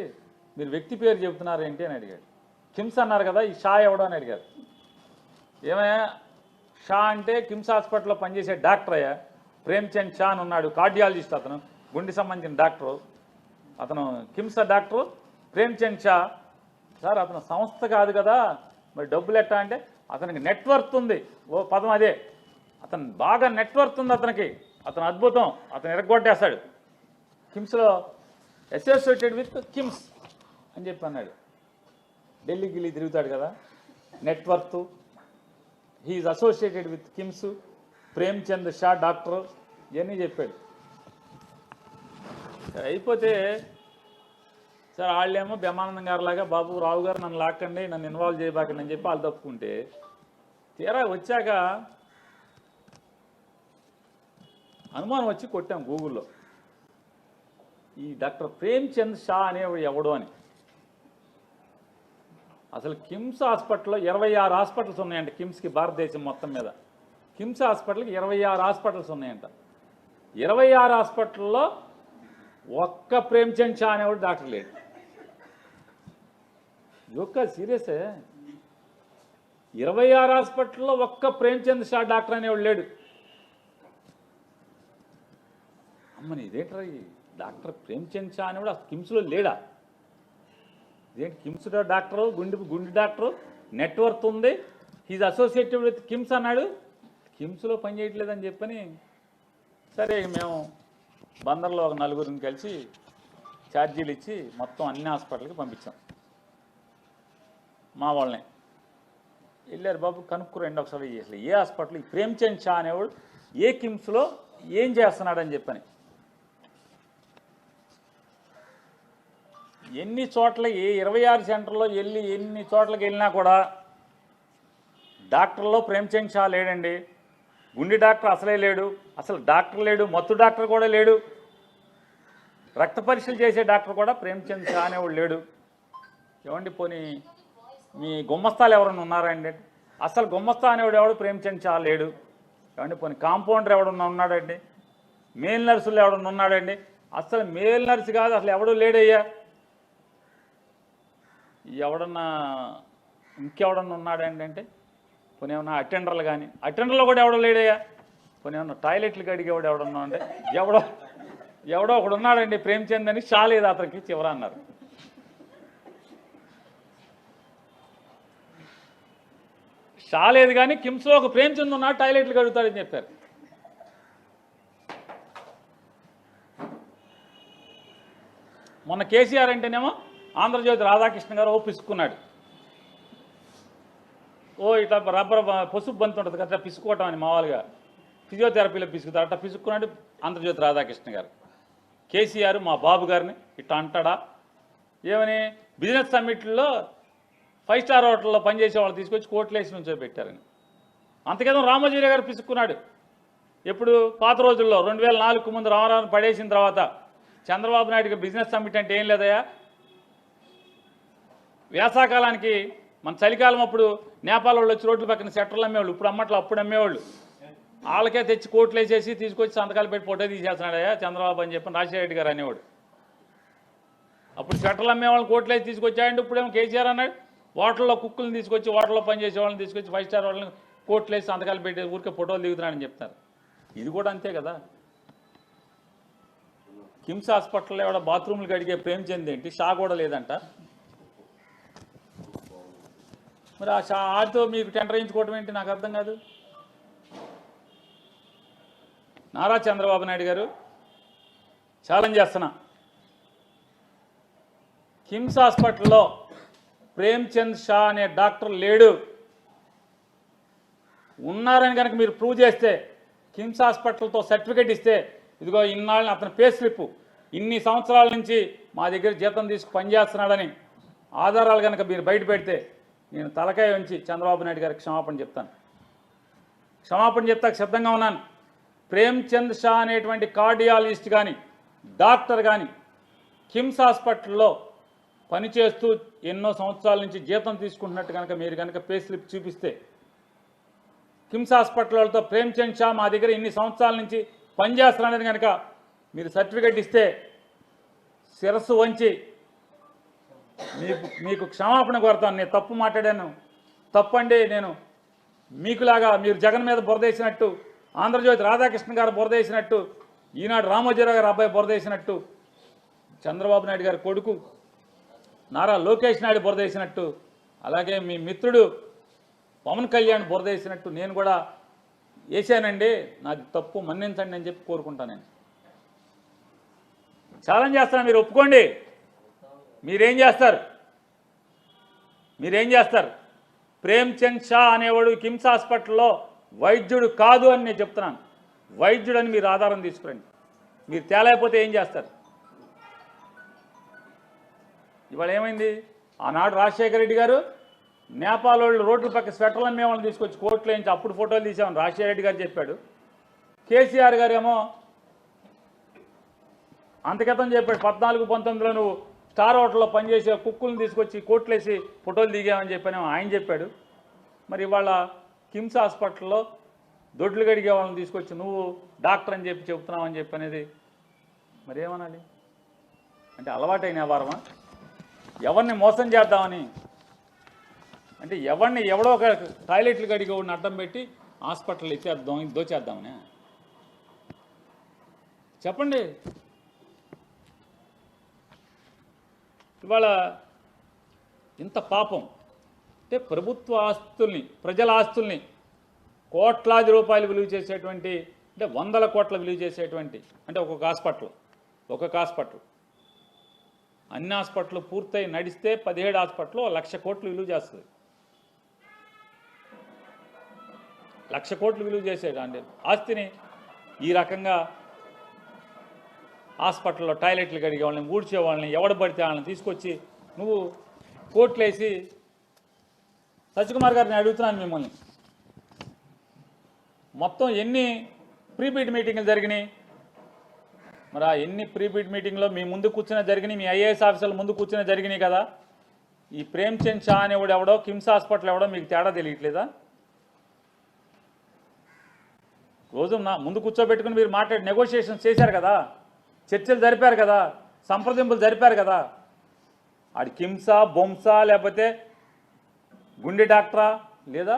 మీరు వ్యక్తి పేరు చెబుతున్నారు ఏంటి అని అడిగాడు. కిమ్స్ అన్నారు కదా, ఈ షా ఎవడో అని అడిగారు. ఏమయ్యా షా అంటే కిమ్స్ హాస్పిటల్లో పనిచేసే డాక్టర్ అయ్యా, ప్రేమ్చంద్ షా అని ఉన్నాడు, కార్డియాలజిస్ట్, అతను గుండె సంబంధించిన డాక్టరు, అతను కిమ్స్ డాక్టరు ప్రేమ్చంద్ షా. సార్ అతను సంస్థ కాదు కదా, మరి డబ్బులు ఎట్టా అంటే, అతనికి నెట్వర్క్ ఉంది, ఓ పదం అదే, అతను బాగా నెట్వర్క్ ఉంది అతనికి, అతను అద్భుతం, అతను ఎరగొట్టేస్తాడు, కిమ్స్లో అసోసియేటెడ్ విత్ కిమ్స్ అని చెప్పి అన్నాడు. ఢిల్లీకి వెళ్ళి తిరుగుతాడు కదా, network, he is associated with KIMS, Premchand Shah doctor, ఇవన్నీ చెప్పాడు. అయిపోతే సరే వాళ్ళేమో బ్రహ్మానందం గారు లాగా బాబు రావు గారు నన్ను లాక్కండి, నన్ను ఇన్వాల్వ్ చేయబాకండి అని చెప్పి వాళ్ళు తప్పుకుంటే, తీరా వచ్చాక అనుమానం వచ్చి కొట్టాం గూగుల్లో, ఈ డాక్టర్ ప్రేమ్చంద్ షా అనేవాడు ఎవడు అని. అసలు కిమ్స్ హాస్పిటల్లో 26 హాస్పిటల్స్ ఉన్నాయంట. కిమ్స్కి భారతదేశం మొత్తం మీద కిమ్స్ హాస్పిటల్కి 26 హాస్పిటల్స్ ఉన్నాయంట. 26 హాస్పిటల్లో ఒక్క ప్రేమ్చంద్ షా అనేవాడు డాక్టర్ లేడు. యొక్క సీరియసే, 26 హాస్పిటల్లో ఒక్క ప్రేమ్చంద్ షా డాక్టర్ అనేవాడు లేడు. అమ్మని ఇదేంటారా, ఈ డాక్టర్ ప్రేమ్చంద్ షా అనేవాడు కిమ్స్లో లేడా? ఇదేంటి కిమ్స్ డాక్టరు, గుండె డాక్టరు, నెట్వర్క్ ఉంది, హీజ్ అసోసియేటెడ్ విత్ కిమ్స్ అన్నాడు, కిమ్స్లో పనిచేయట్లేదని చెప్పని సరే మేము బందర్లో ఒక 4 కలిసి ఛార్జీలు ఇచ్చి మొత్తం అన్ని హాస్పిటల్కి పంపించాం. మా వాళ్ళని వెళ్ళారు, బాబు కనుక్కురండి ఒకసారి అసలు ఏ హాస్పిటల్ ఈ ప్రేమ్చంద్ షా అనేవాడు ఏ కిమ్స్లో ఏం చేస్తున్నాడని చెప్పని. ఎన్ని చోట్ల 26 సెంటర్లో ఎన్ని చోట్లకి వెళ్ళినా కూడా డాక్టర్లో ప్రేమ్చంద్ షా లేడండి. గుండె డాక్టర్ అసలే లేడు, అసలు డాక్టర్ లేడు, మత్తు డాక్టర్ కూడా లేడు, రక్త పరీక్షలు చేసే డాక్టర్ కూడా ప్రేమ్చంద్ షా అనేవాడు లేడు. ఏమండి పోనీ మీ గుమ్మస్తాలు ఎవరన్నా ఉన్నారండి? అసలు గుమ్మస్తా అనేవాడు ఎవడు ప్రేమ్చంద్ షా లేడు. ఏమండి పోనీ కాంపౌండర్ ఎవడన్నా ఉన్నాడండి? మేల్ నర్సులు ఎవడన్నా ఉన్నాడండి? అసలు మేల్ నర్సు కాదు, అసలు ఎవడు లేడయ్యా. ఎవడన్నా ఇంకెవడన్నా ఉన్నాడండి అంటే పోనీ ఏమన్నా అటెండర్లు కానీ, అటెండర్లో కూడా ఎవడో లేడయ్యా. పోనీ ఏమన్నా టాయిలెట్లు కడిగేవాడు ఎవడన్నా అంటే ఎవడో ఒకడు ఉన్నాడండి ప్రేమ్చంద్ అని. షా లేదు అతనికి చివర అన్నారు. షా లేదు కానీ కిమ్స్లో ఒక ప్రేమ్చంద్ ఉన్నాడు, టాయిలెట్లు కడుగుతాడని చెప్పారు. మొన్న కేసీఆర్ అంటేనేమో ఆంధ్రజ్యోతి రాధాకృష్ణ గారు పిసుక్కున్నాడు. ఇట్లా రబ్బర్ పసుపు బంతి ఉంటుంది కదా పిసుకోవటం అని మామూలుగా ఫిజియోథెరపీలో పిసుకుతారు, అట్లా పిసుక్కున్నాడు ఆంధ్రజ్యోతి రాధాకృష్ణ గారు. కేసీఆర్ మా బాబు గారిని ఇట్లా అంటాడా ఏమని? బిజినెస్ సమ్మిట్లో 5 స్టార్ హోటల్లో పనిచేసే వాళ్ళు తీసుకొచ్చి కోట్లేసి నుంచో పెట్టారని. అంతకేదో రామోజీరావు గారు పిసుక్కున్నాడు. ఎప్పుడు పాత రోజుల్లో 2004 ముందు రామారావుని పడేసిన తర్వాత చంద్రబాబు నాయుడుకి బిజినెస్ సమ్మిట్ అంటే ఏం లేదయ్యా, వేసాకాలానికి మన చలికాలం అప్పుడు నేపాల్ వాళ్ళు వచ్చి రోడ్ల పక్కన సెట్టర్లు అమ్మేవాళ్ళు, ఇప్పుడు అమ్మట్లు అప్పుడు అమ్మేవాళ్ళు, వాళ్ళకే తెచ్చి కోట్లు వేసేసి తీసుకొచ్చి సంతకాలు పెట్టి ఫోటో తీసేస్తున్నాడయ్యా చంద్రబాబు అని చెప్పి రాజశేఖర రెడ్డి గారు అనేవాడు. అప్పుడు సెట్టర్లు అమ్మేవాళ్ళని కోట్లు వేసి తీసుకొచ్చాయండి. ఇప్పుడేమో కేసీఆర్ అన్నాడు హోటల్లో కుక్కులను తీసుకొచ్చి హోటల్లో పనిచేసే వాళ్ళని తీసుకొచ్చి 5 స్టార్ వాళ్ళని కోట్లు వేసి సంతకాలు పెట్టి ఊరికే ఫోటోలు దిగుతున్నాడని చెప్తారు. ఇది కూడా అంతే కదా. కిమ్స్ హాస్పిటల్లో ఎవడ బాత్రూమ్లు కడిగే ప్రేమ్చంద్ ఏంటి, షా కూడా లేదంట. మరి ఆ ఆడితో మీకు టెండర్ వేయించుకోవటం ఏంటి నాకు అర్థం కాదు. నారా చంద్రబాబు నాయుడు గారు ఛాలెంజ్ చేస్తున్నా, కిమ్స్ హాస్పిటల్లో ప్రేమ్చంద్ షా అనే డాక్టర్ లేడు, ఉన్నారని కనుక మీరు ప్రూవ్ చేస్తే కిమ్స్ హాస్పిటల్తో సర్టిఫికేట్ ఇస్తే ఇదిగో ఇన్నాళ్ళని అతని పే స్లిప్ ఇన్ని సంవత్సరాల నుంచి మా దగ్గర జీతం తీసుకు పనిచేస్తున్నాడని ఆధారాలు కనుక మీరు బయట పెడితే నేను తలకాయ ఉంచి చంద్రబాబు నాయుడు గారికి క్షమాపణ చెప్తాను. క్షమాపణ చెప్తాక సిద్ధంగా ఉన్నాను. ప్రేమ్చంద్ షా అనేటువంటి కార్డియాలజిస్ట్ కానీ డాక్టర్ కానీ కిమ్స్ హాస్పిటల్లో పనిచేస్తూ ఎన్నో సంవత్సరాల నుంచి జీతం తీసుకుంటున్నట్టు కనుక మీరు కనుక పే స్లిప్ చూపిస్తే, కిమ్స్ హాస్పిటల్ వాళ్ళతో ప్రేమ్చంద్ షా మా దగ్గర ఇన్ని సంవత్సరాల నుంచి పనిచేస్తున్నాడని కనుక మీరు సర్టిఫికేట్ ఇస్తే శిరస్సు వంచి మీకు క్షమాపణ కోరుతాను. నేను తప్పు మాట్లాడాను, తప్పండి. నేను మీకులాగా మీరు జగన్ మీద బురదేసినట్టు, ఆంధ్రజ్యోతి రాధాకృష్ణ గారు బురదేసినట్టు, ఈనాడు రామోజీరావు గారు అబ్బాయి బురదేసినట్టు, చంద్రబాబు నాయుడు గారి కొడుకు నారా లోకేష్ నాయుడు బురదేసినట్టు, అలాగే మీ మిత్రుడు పవన్ కళ్యాణ్ బురదేసినట్టు నేను కూడా వేసానండి, నాది తప్పు మన్నించండి అని చెప్పి కోరుకుంటాను. నేను ఛాలెంజ్ చేస్తాను, మీరు ఒప్పుకోండి. మీరేం చేస్తారు? ప్రేమ్చంద్ షా అనేవాడు కిమ్స్ హాస్పిటల్లో వైద్యుడు కాదు అని నేను చెప్తున్నాను. వైద్యుడని మీరు ఆధారం తీసుకురండి. మీరు తేలేకపోతే ఏం చేస్తారు? ఇవాళ ఏమైంది? ఆనాడు రాజశేఖర రెడ్డి గారు నేపాల్ వాళ్ళు రోడ్ల పక్క స్వెటర్లు అమ్మే వాళ్ళని తీసుకొచ్చి కోర్టులో నుంచి అప్పుడు ఫోటోలు తీసామని రాజశేఖర రెడ్డి గారు చెప్పాడు. కేసీఆర్ గారు ఏమో అంతకితం చెప్పాడు, 14-19లో నువ్వు స్టార్ హోటల్లో పనిచేసే కుక్కులను తీసుకొచ్చి కోర్టులేసి ఫోటోలు దిగామని చెప్పాను ఆయన చెప్పాడు. మరి ఇవాళ కిమ్స్ హాస్పిటల్లో దొడ్లు గడిగే వాళ్ళని తీసుకొచ్చి నువ్వు డాక్టర్ అని చెప్పి చెబుతున్నావు అని చెప్పి అనేది మరి ఏమనాలి? అంటే అలవాటైన వ్యవహారమా? ఎవరిని మోసం చేద్దామని, అంటే ఎవడో ఒక టాయిలెట్లు గడిగే వాడిని అడ్డం పెట్టి హాస్పిటల్ ఇచ్చేద్దాం దోచేద్దామని చెప్పండి. ఇవాళ ఇంత పాపం అంటే ప్రభుత్వ ఆస్తుల్ని, ప్రజల ఆస్తుల్ని కోట్లాది రూపాయలు విలువ చేసేటువంటి, అంటే 100 కోట్ల విలువ చేసేటువంటి, అంటే ఒక్కొక్క హాస్పిటల్ అన్ని హాస్పిటల్ పూర్తయి నడిస్తే 17 హాస్పిటల్ 1,00,000 కోట్లు విలువ చేస్తుంది. 1,00,000 కోట్లు విలువ చేసేటండి ఆస్తిని ఈ రకంగా హాస్పిటల్లో టాయిలెట్లు కడిగే వాళ్ళని, ఊడ్చే వాళ్ళని, ఎవడ పడితే వాళ్ళని తీసుకొచ్చి నువ్వు కోట్లేసి. సత్యకుమార్ గారిని అడుగుతున్నాను మిమ్మల్ని, మొత్తం ఎన్ని ప్రీబిడ్ మీటింగ్లు జరిగినాయి? మరి ఆ ఎన్ని ప్రీబిడ్ మీటింగ్లో మీ ముందు కూర్చునే జరిగినాయి, మీ ఐఏఎస్ ఆఫీసర్ల ముందు కూర్చునే జరిగినాయి కదా. ఈ ప్రేమ్చంద్ షా అనేవాడు ఎవడో, కిమ్స్ హాస్పిటల్ ఎవడో మీకు తేడా తెలియట్లేదా? రోజు నా ముందు కూర్చోబెట్టుకుని మీరు మాట్లాడి నెగోషియేషన్స్ చేశారు కదా, చర్చలు జరిపారు కదా, సంప్రదింపులు జరిపారు కదా. ఆడి కిమ్సా, బొమ్సా, లేకపోతే గుండె డాక్టరా, లేదా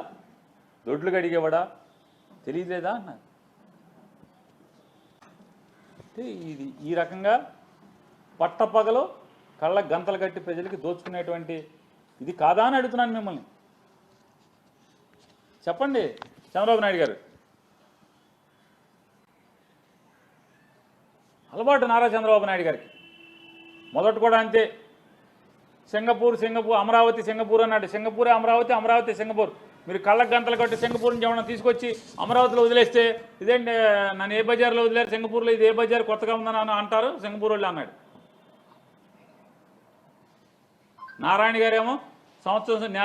దొడ్లు గడిగేవాడా తెలియలేదా అన్నారు. ఇది ఈ రకంగా పట్టపగలు కళ్ళ గంతలు కట్టి ప్రజలకి దోచుకునేటువంటి ఇది కాదా అని అడుగుతున్నాను మిమ్మల్ని. చెప్పండి చంద్రబాబు నాయుడు గారు. అలవాటు నారా చంద్రబాబు నాయుడు గారికి. మొదట కూడా అంతే, సింగపూర్ అమరావతి సింగపూర్ అన్నాడు. సింగపూరే అమరావతి, అమరావతి సింగపూర్. మీరు కళ్ళకు గంటలు కట్టి సింగపూర్ నుంచి ఏమన్నా తీసుకొచ్చి అమరావతిలో వదిలేస్తే ఇదేంటి నన్ను ఏ బజార్లో వదిలేరు, సింగపూర్లో ఇది ఏ బజార్ కొత్తగా ఉందని అంటారు సింగపూర్ వాళ్ళు అన్నాడు. నారాయణ గారేమో సంవత్సరం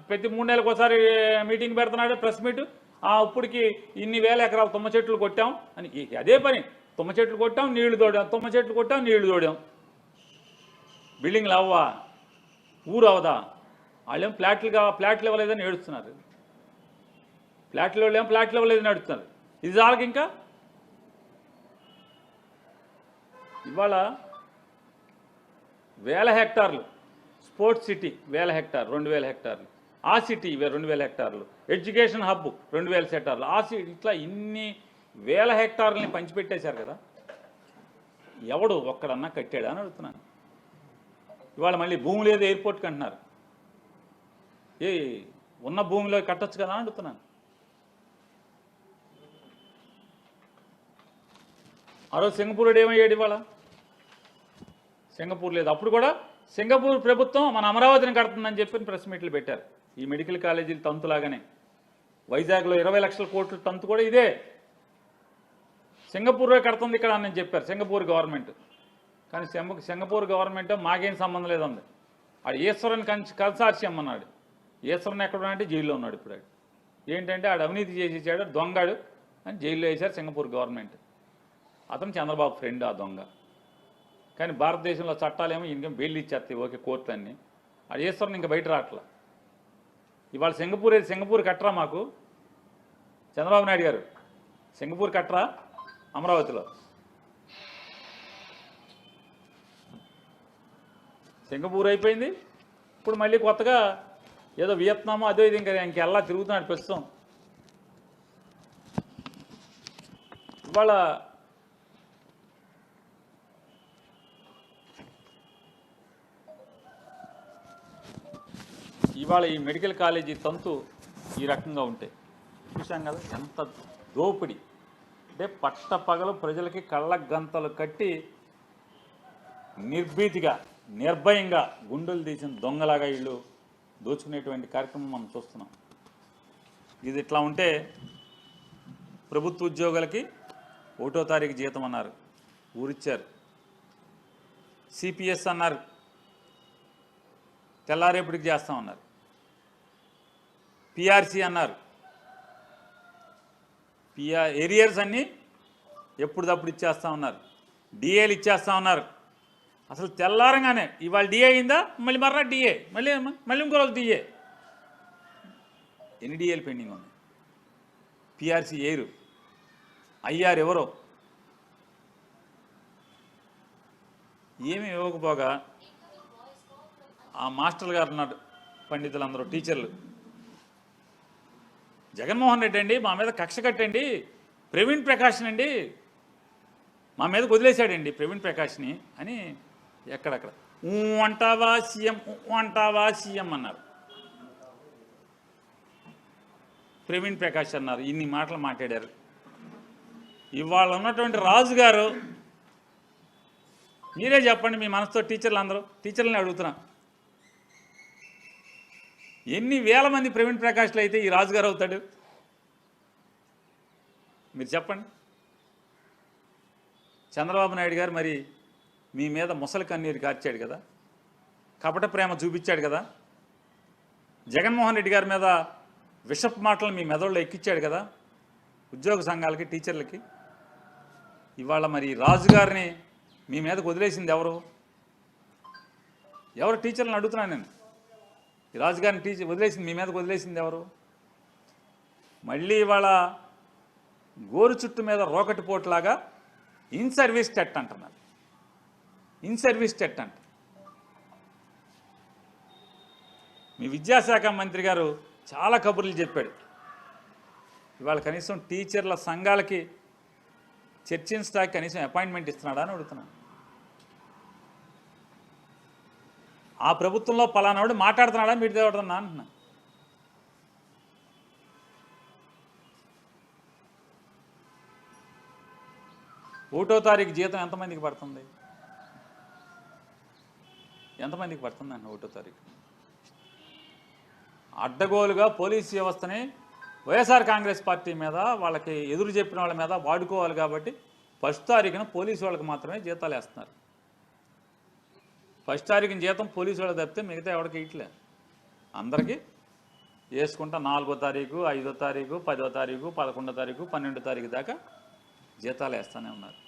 ప్రతి 3 నెలలకు ఒకసారి మీటింగ్ పెడుతున్నాడు, ప్రెస్ మీట్. ఇప్పటికి ఇన్ని వేల ఎకరాలు తుమ్మ చెట్లు కొట్టాం అని అదే పని. తుమ్మ చెట్లు కొట్టాం, నీళ్లు తోడాం, తుమ్మ చెట్లు కొట్టాం, నీళ్లు తోడాం. బిల్డింగ్లు అవ్వా, ఊరు అవదా? వాళ్ళేం ఫ్లాట్లు ఇవ్వలేదని ఏడుస్తున్నారు. ఫ్లాట్లు ఇవ్వలేదని అడుగుతున్నారు. ఇది చాలకి ఇంకా ఇవాళ 1000 హెక్టార్లు స్పోర్ట్స్ సిటీ, 1000 హెక్టార్, 2000 హెక్టార్లు. ఆ సిటీ 2000 హెక్టార్లు, ఎడ్యుకేషన్ హబ్ 2000 హెక్టార్లు. ఆ సిటీ ఇట్లా ఇన్ని 1000 హెక్టార్లని పంచిపెట్టేశారు కదా. ఎవడు ఒక్కడన్నా కట్టాడా అని అడుగుతున్నాను. ఇవాళ మళ్ళీ భూమి లేదు ఎయిర్పోర్ట్కి అంటున్నారు. ఉన్న భూమిలో కట్టొచ్చు కదా అని అడుగుతున్నాను. ఆ రోజు సింగపూర్ ఏమయ్యాడు? ఇవాళ సింగపూర్ లేదు. అప్పుడు కూడా సింగపూర్ ప్రభుత్వం మన అమరావతిని కడుతుందని చెప్పి ప్రెస్ మీట్లు పెట్టారు. ఈ మెడికల్ కాలేజీలు తంతులాగానే వైజాగ్లో 20 లక్షల కోట్ల తంతు కూడా ఇదే. సింగపూర్లో కడుతుంది ఇక్కడ అని చెప్పారు సింగపూర్ గవర్నమెంట్. కానీ సింగపూర్ గవర్నమెంట్ మాకేం సంబంధం లేదండి. ఆడు ఈశ్వరన్ కన్సార్షియం అన్నాడు. ఈశ్వరన్ ఎక్కడ అంటే జైల్లో ఉన్నాడు ఇప్పుడు. ఏంటంటే ఆడు అవినీతి చేసేసాడు, దొంగాడు అని జైల్లో వేశారు సింగపూర్ గవర్నమెంట్. అతను చంద్రబాబు ఫ్రెండ్ ఆ దొంగ. కానీ భారతదేశంలో చట్టాలేమో ఇంకేం బెయిల్ ఇచ్చేస్తాయి ఓకే కోర్టులన్నీ. ఆడు ఈశ్వరన్ ఇంకా బయట రావట్లా. ఇవాళ సింగపూర్ కట్టరా మాకు? చంద్రబాబు నాయుడు గారు సింగపూర్ కట్టరా అమరావతిలో? సింగపూర్ అయిపోయింది. ఇప్పుడు మళ్ళీ కొత్తగా ఏదో వియత్నామో అదో ఇది ఇంకెల్లా తిరుగుతున్నాడు ప్రస్తుతం. ఇవాళ ఈ మెడికల్ కాలేజీ తంతు ఈ రకంగా ఉంటాయి. చూసాం కదా ఎంత దోపిడి. అంటే పట్టపగలు ప్రజలకి కళ్ళ గంతలు కట్టి నిర్భీతిగా నిర్భయంగా గుండెలు తీసిన దొంగలాగా వీళ్ళు దోచుకునేటువంటి కార్యక్రమం మనం చూస్తున్నాం. ఇది ఇట్లా ఉంటే ప్రభుత్వ ఉద్యోగులకి 1వ తారీఖు జీతం అన్నారు, ఊరిచ్చారు. సిపిఎస్ అన్నారు, తెల్లారేపటికి చేస్తామన్నారు. పిఆర్సీ అన్నారు, ఏరియర్స్ అన్నీ ఎప్పుడుదప్పుడు ఇచ్చేస్తా ఉన్నారు. డిఏలు ఇచ్చేస్తా ఉన్నారు. అసలు తెల్లారంగానే ఇవాళ డిఏ అయిందా, మళ్ళీ మర్రా డిఏ, మళ్ళీ ఇంకో రోజు డిఏ. ఎన్ని డిఏలు పెండింగ్ ఉన్నాయి? పిఆర్సీ ఏరు, ఐఆర్ ఎవరో ఏమీ ఇవ్వకపోగా ఆ మాస్టర్లు గారు ఉన్నారు, పండితులందరూ టీచర్లు, జగన్మోహన్ రెడ్డి అండి మా మీద కక్ష కట్టండి, ప్రవీణ్ ప్రకాష్ని అండి మా మీద వదిలేశాడండి ప్రవీణ్ ప్రకాష్ని అని ఎక్కడక్కడ అంటావా సీఎం అంటావా సీఎం అన్నారు. ప్రవీణ్ ప్రకాష్ అన్నారు, ఇన్ని మాటలు మాట్లాడారు. ఇవాళ ఉన్నటువంటి రాజు గారు మీరే చెప్పండి, మీ మనసుతో టీచర్లని అడుగుతున్నా, ఎన్ని వేల మంది ప్రవీణ్ ప్రకాష్లు అయితే ఈ రాజుగారు అవుతాడు? మీరు చెప్పండి. చంద్రబాబు నాయుడు గారు మరి మీ మీద ముసలి కన్నీరు కార్చాడు కదా, కపట ప్రేమ చూపించాడు కదా, జగన్మోహన్ రెడ్డి గారి మీద విషపు మాటలు మీ మెదడులో ఎక్కించాడు కదా ఉద్యోగ సంఘాలకి, టీచర్లకి. ఇవాళ మరి రాజుగారిని మీ మీదకు వదిలేసింది ఎవరు? టీచర్లను అడుగుతున్నాను నేను. ఈ రాజుగారిని వదిలేసింది మీ మీదకు వదిలేసింది ఎవరు? మళ్ళీ ఇవాళ గోరు చుట్టు మీద రోకటి పోట్లాగా ఇన్ సర్వీస్ టెట్ అంటున్నారు. ఇన్ సర్వీస్ టెట్ అంట. మీ విద్యాశాఖ మంత్రి గారు చాలా కబుర్లు చెప్పాడు. ఇవాళ కనీసం టీచర్ల సంఘాలకి చర్చించడానికి కనీసం అపాయింట్మెంట్ ఇస్తున్నాడా అని అడుగుతున్నాను. ఆ ప్రభుత్వంలో పలానాడు మాట్లాడుతున్నాడా మీరు తేవడుతున్నా అంటున్నా. ఒకటో తారీఖు జీతం ఎంతమందికి పడుతుంది? ఎంతమందికి పడుతుంది అన్న ఒకటో తారీఖు? అడ్డగోలుగా పోలీసు వ్యవస్థని వైఎస్ఆర్ కాంగ్రెస్ పార్టీ మీద, వాళ్ళకి ఎదురు చెప్పిన వాళ్ళ మీద వాడుకోవాలి కాబట్టి ఫస్ట్ తారీఖున పోలీసు వాళ్ళకి మాత్రమే జీతాలు వేస్తున్నారు. ఫస్ట్ తారీఖున జీతం పోలీసు వాళ్ళు తప్పితే మిగతా ఎవరికి ఇట్లే అందరికీ వేసుకుంటా 4వ తారీఖు, 5వ తారీఖు, 10వ తారీఖు, 11వ తారీఖు, 12వ తారీఖు దాకా జీతాలు వేస్తూనే ఉన్నారు.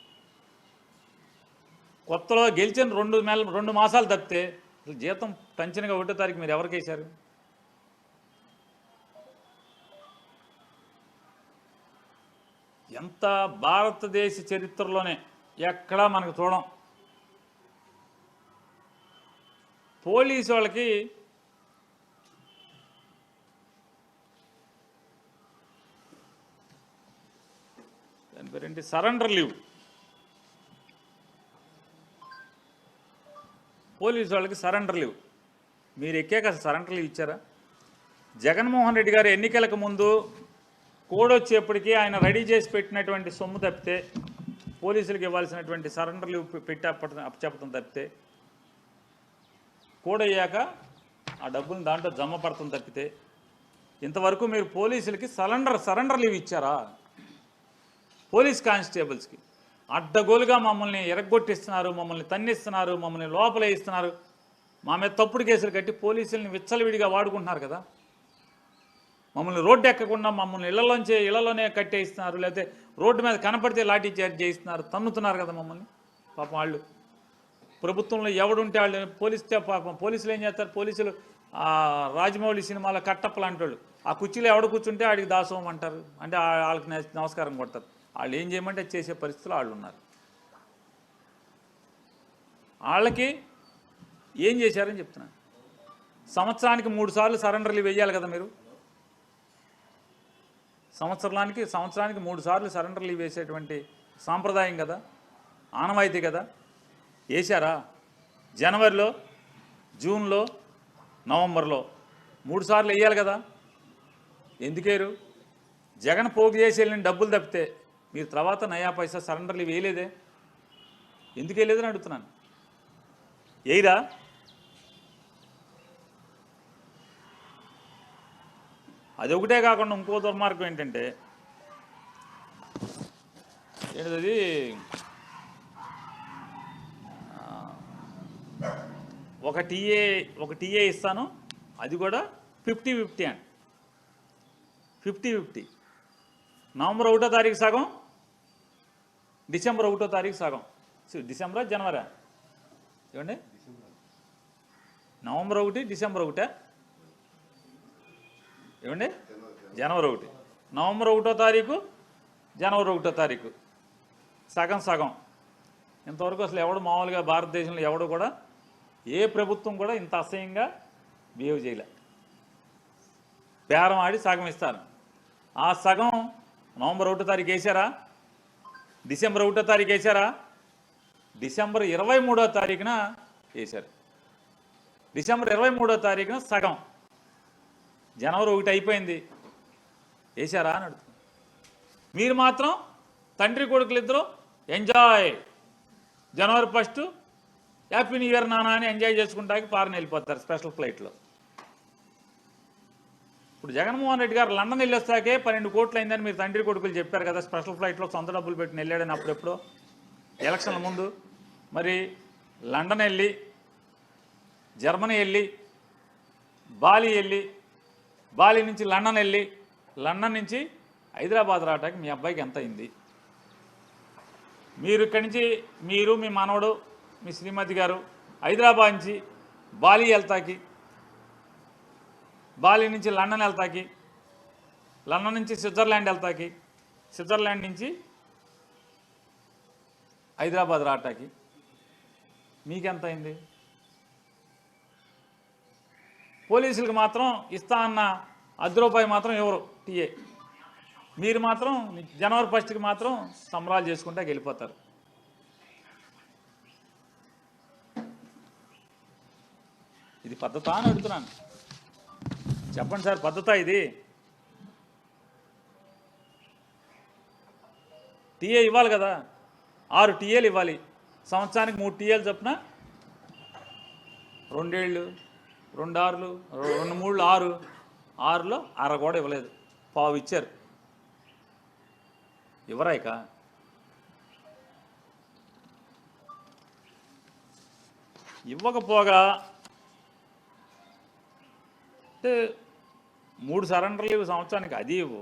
కొత్తలో గెలిచిన 2 మాసాలు తప్పితే అసలు జీతం టంచనగా 1వ తారీఖు మీరు ఎవరికి వేశారు? ఎంత భారతదేశ చరిత్రలోనే ఎక్కడా మనకు చూడం. పోలీసు వాళ్ళకి దాని పేరేంటి, సరెండర్ లీవ్. పోలీసు వాళ్ళకి సరెండర్ లీవ్. మీరు ఎక్కాక సరెండర్ లీవ్ ఇచ్చారా? జగన్మోహన్ రెడ్డి గారు ఎన్నికలకు ముందు కోడ్ వచ్చేప్పటికీ ఆయన రెడీ చేసి పెట్టినటువంటి సొమ్ము తప్పితే, పోలీసులకు ఇవ్వాల్సినటువంటి సరెండర్ లీవ్ పెట్టి అప్పచెప్పడం తప్పితే, కోడ్ అయ్యాక ఆ డబ్బులు దాంట్లో జమ పడతాం తప్పితే ఇంతవరకు మీరు పోలీసులకి సరెండర్ లీవ్ ఇచ్చారా? పోలీస్ కానిస్టేబుల్స్కి అడ్డగోలుగా మమ్మల్ని ఎరగొట్టిస్తున్నారు, మమ్మల్ని తన్నిస్తున్నారు, మమ్మల్ని లోపలే ఇస్తున్నారు, మా మీద తప్పుడు కేసులు కట్టి పోలీసుల్ని విచ్చలవిడిగా వాడుకుంటున్నారు కదా. మమ్మల్ని రోడ్డు ఎక్కకుండా మమ్మల్ని ఇళ్లలోనే కట్టేయిస్తున్నారు, లేకపోతే రోడ్డు మీద కనపడితే లాఠీ చార్జ్ చేయిస్తున్నారు, తన్నుతున్నారు కదా మమ్మల్ని. పాపం వాళ్ళు ప్రభుత్వంలో ఎవడుంటే వాళ్ళు పాపం పోలీసులు ఏం చేస్తారు? పోలీసులు రాజమౌళి సినిమాలో కట్టప్ప లాంటి వాళ్ళు, ఆ కుర్చీలో ఎవడు కూర్చుంటే ఆడికి దాసోహం అంటారు, అంటే వాళ్ళకి నమస్కారం కొడతారు. వాళ్ళు ఏం చేయమంటే చేసే పరిస్థితులు వాళ్ళు ఉన్నారు. వాళ్ళకి ఏం చేశారని చెప్తున్నాను. సంవత్సరానికి 3 సార్లు సరెండర్ లీవ్ వేయాలి కదా మీరు. సంవత్సరానికి 3 సార్లు సరెండర్ లీవ్ వేసేటువంటి సాంప్రదాయం కదా, ఆనవాయితీ కదా. వేశారా? జనవరిలో, జూన్లో, నవంబర్లో 3 సార్లు వేయాలి కదా. ఎందుకేరు? జగన్ పోగు చేసి వెళ్ళిన డబ్బులు తప్పితే మీరు తర్వాత నయా పైసా సరెండర్ లీవ్ వేయలేదే. ఎందుకు వేయలేదని అడుగుతున్నాను. వేయరా? అది ఒకటే కాకుండా ఇంకో దుర్మార్గం ఏంటంటే, ఏంటది, ఒక టీఏ ఇస్తాను, అది కూడా 50-50 అండి. 50-50. నవంబర్ 1వ తారీఖు సగం, డిసెంబర్ 1వ తారీఖు సగం. డిసెంబరా జనవరా ఏమండి? నవంబర్ 1, డిసెంబర్ 1 ఏమండి? జనవరి 1. నవంబర్ 1వ తారీఖు, జనవరి 1వ తారీఖు సగం సగం. ఇంతవరకు అసలు ఎవడు మామూలుగా భారతదేశంలో ఎవడు కూడా ఏ ప్రభుత్వం కూడా ఇంత అసహ్యంగా బిహేవ్ చేయలే. బేరం ఆడి సగం ఇస్తారు. ఆ సగం నవంబర్ 1వ తారీఖు వేసారా? డిసెంబర్ 1వ తారీఖు వేసారా? డిసెంబర్ 23వ తారీఖున వేశారు. డిసెంబర్ 23వ తారీఖున సగం. జనవరి 1 అయిపోయింది, వేశారా అని అడుగుతుంది. మీరు మాత్రం తండ్రి కొడుకులు ఇద్దరు ఎంజాయ్, జనవరి 1 హ్యాపీ న్యూ ఇయర్ నానా అని ఎంజాయ్ చేసుకుంటాకి పారని వెళ్ళిపోతారు స్పెషల్ ఫ్లైట్లో. ఇప్పుడు జగన్మోహన్ రెడ్డి గారు లండన్ వెళ్ళొస్తాకే 12 కోట్లు అయిందని మీరు తండ్రి కొడుకులు చెప్పారు కదా, స్పెషల్ ఫ్లైట్లో సొంత డబ్బులు పెట్టి వెళ్ళాడని అప్పుడెప్పుడో ఎలక్షన్ల ముందు. మరి లండన్ వెళ్ళి, జర్మనీ వెళ్ళి, బాలి వెళ్ళి, బాలి నుంచి లండన్ వెళ్ళి, లండన్ నుంచి హైదరాబాద్ రావడానికి మీ అబ్బాయికి ఎంత అయింది? మీరు ఇక్కడి నుంచి మీరు, మీ మనవడు, మీ శ్రీమతి గారు హైదరాబాద్ నుంచి బాలి వెళ్తాకి, బాలి నుంచి లండన్ వెళ్తాకి, లండన్ నుంచి స్విట్జర్లాండ్ వెళ్తాకి, స్విట్జర్లాండ్ నుంచి హైదరాబాద్ రావటానికి మీకెంత అయింది? పోలీసులకు మాత్రం ఇస్తా అన్న ₹10 మాత్రం ఎవరు టీఏ. మీరు మాత్రం జనవరి 1కి మాత్రం సంబరాలు చేసుకుంటే వెళ్ళిపోతారు. ఇది పద్ధత అని అడుగుతున్నాను. చెప్పండి సార్, పద్ధత ఇది? టీఏ ఇవ్వాలి కదా, 6 టీఏలు ఇవ్వాలి. సంవత్సరానికి 3 టీఏలు చొప్పున 2 ఏళ్ళు, 2 ఆరులు, 2 మూళ్ళు 6, 6లో అర కూడా ఇవ్వలేదు, పావు ఇచ్చారు. ఇవ్వరాయిక ఇవ్వకపోగా అంటే 3 సరెండర్లు ఇవ్వు సంవత్సరానికి, అది ఇవ్వు,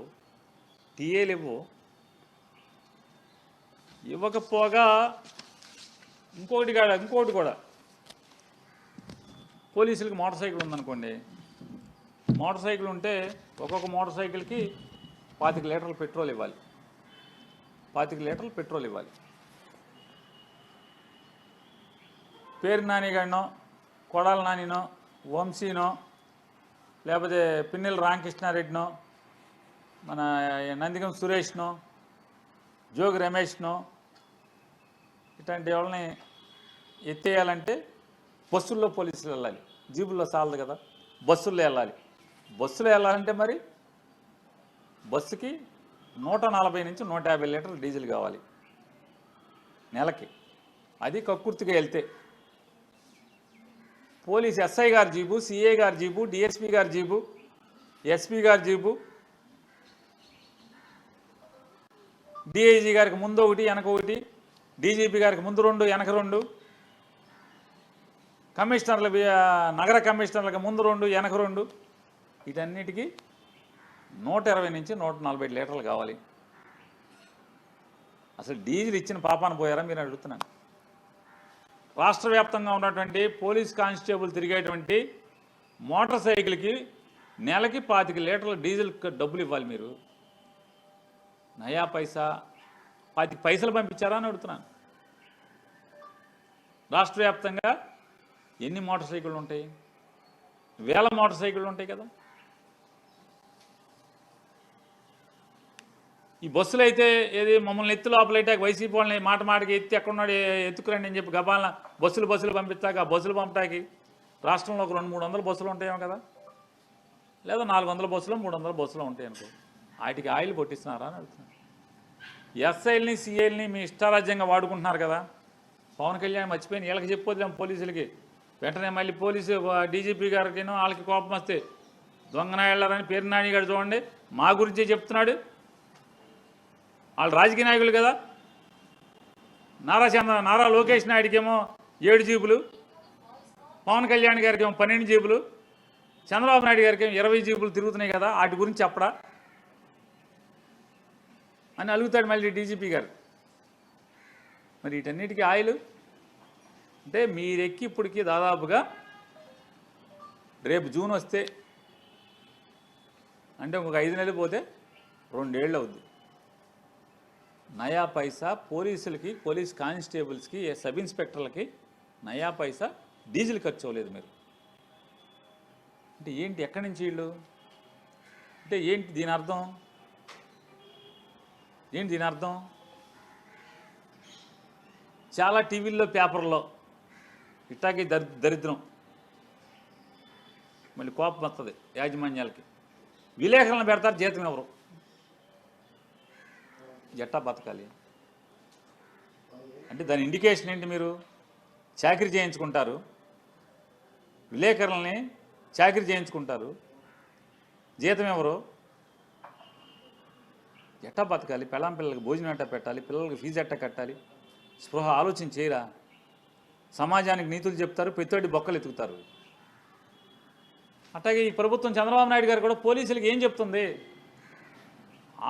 టీఏలు ఇవ్వు. ఇవ్వకపోగా ఇంకోటి కూడా పోలీసులకి మోటార్ సైకిల్ ఉందనుకోండి, మోటార్ సైకిల్ ఉంటే ఒక్కొక్క మోటార్ సైకిల్కి 25 లీటర్ల పెట్రోల్ ఇవ్వాలి. 25 లీటర్లు పెట్రోల్ ఇవ్వాలి. పేరు నానిగాడినో, కొడాల నానినో, వంశీనో, లేకపోతే పిన్నెల రామకృష్ణారెడ్డినో, మన నందిగం సురేష్నో, జోగి రమేష్నో, ఇట్లాంటి వాళ్ళని ఎత్తేయాలంటే బస్సుల్లో పోలీసులు వెళ్ళాలి. జీబుల్లో చాలదు కదా, బస్సుల్లో వెళ్ళాలి. బస్సులో వెళ్ళాలంటే మరి బస్సుకి 140 నుంచి 150 లీటర్లు డీజిల్ కావాలి నెలకి. అది కక్కుర్తిగా వెళ్తే పోలీస్ ఎస్ఐ గారి జీబు, సిఐ గారి జీబు, డిఎస్పీ గారి జీబు, ఎస్పీ గారి జీబు, డిఐజీ గారికి ముందు ఒకటి వెనక ఒకటి, డీజీపీ గారికి ముందు 2 వెనక 2, కమిషనర్ల నగర కమిషనర్లకు ముందు 2 వెనక 2, వీటన్నిటికీ 120 నుంచి 140 లీటర్లు కావాలి. అసలు డీజిల్ ఇచ్చిన పాపాన పోయారా మీరు అడుగుతున్నాను. రాష్ట్ర వ్యాప్తంగా ఉన్నటువంటి పోలీస్ కానిస్టేబుల్ తిరిగేటువంటి మోటార్ సైకిల్కి నెలకి 25 లీటర్ల డీజిల్ డబ్బులు ఇవ్వాలి. మీరు నయా పైసా 25 పైసలు పంపించారా అని అడుగుతున్నాను. రాష్ట్ర వ్యాప్తంగా ఎన్ని మోటార్ సైకిళ్ళు ఉంటాయి? వేల మోటార్ సైకిళ్ళు ఉంటాయి కదా. ఈ బస్సులు అయితే ఏది మమ్మల్ని ఎత్తు లోపలైతే వైసీపీ వాళ్ళని మాటకి ఎత్తి ఎక్కడున్నాడు ఎత్తుకురండి అని చెప్పి గబాలన బస్సులు పంపిస్తాక ఆ బస్సులు పంపటానికి రాష్ట్రంలో ఒక 200-300 బస్సులు ఉంటాయేమో కదా, లేదా 400 బస్సులు 300 బస్సులు ఉంటాయి అనుకో. వాటికి ఆయిల్ కొట్టిస్తున్నారా అని అడుగుతున్నాను. ఎస్ఐల్ని సిఐల్ని మీ ఇష్టారాజ్యంగా వాడుకుంటున్నారు కదా. పవన్ కళ్యాణ్ మర్చిపోయిన వీళ్ళకి చెప్పొద్దాం పోలీసులకి. వెంటనే మళ్ళీ పోలీసు డీజీపీ గారికి వాళ్ళకి కోపం వస్తే దొంగనాయాలని పేరు నాని గారు చూడండి మా గురించే చెప్తున్నాడు. వాళ్ళు రాజకీయ నాయకులు కదా. నారా లోకేష్ నాయుడికేమో 7 జీపులు, పవన్ కళ్యాణ్ గారికి ఏమో 12 జీబులు, చంద్రబాబు నాయుడు గారికి ఏమో 20 జీబులు తిరుగుతున్నాయి కదా, వాటి గురించి చెప్పడా అని అడుగుతాడు మళ్ళీ డీజీపీ గారు. మరి వీటన్నిటికీ ఆయిల్ అంటే మీరెక్కి ఇప్పటికీ దాదాపుగా రేపు జూన్ వస్తే అంటే ఇంకొక 5 నెలలు పోతే 2 ఏళ్ళు అవుద్ది. నయా పైసా పోలీసులకి, పోలీస్ కానిస్టేబుల్స్కి, సబ్ ఇన్స్పెక్టర్లకి నయా పైసా డీజిల్ ఖర్చు అవ్వలేదు. మీరు అంటే ఏంటి, ఎక్కడి నుంచి వీళ్ళు అంటే ఏంటి దీని అర్థం? ఏంటి దీని అర్థం? చాలా టీవీల్లో పేపర్లో ఇట్లాగే దరిద్రం, మళ్ళీ కోపం వస్తుంది యాజమాన్యాలకి. విలేకరులను పెడతారు, జీతం ఎవరు, జట్టా బతకాలి అంటే దాని ఇండికేషన్ ఏంటి? మీరు చాకరీ చేయించుకుంటారు, విలేకరులని చాకరీ చేయించుకుంటారు, జీతం ఎవరు, ఎట్టా బతకాలి? పెళ్ళాం పిల్లలకి భోజనం ఎట్టా పెట్టాలి, పిల్లలకి ఫీజు ఎట్టా కట్టాలి, స్పృహ ఆలోచన చేయరా? సమాజానికి నీతులు చెప్తారు, పెద్దోడి బొక్కలు ఎత్తుకుతారు. అట్లాగే ఈ ప్రభుత్వం చంద్రబాబు నాయుడు గారు కూడా పోలీసులకు ఏం చెప్తుంది?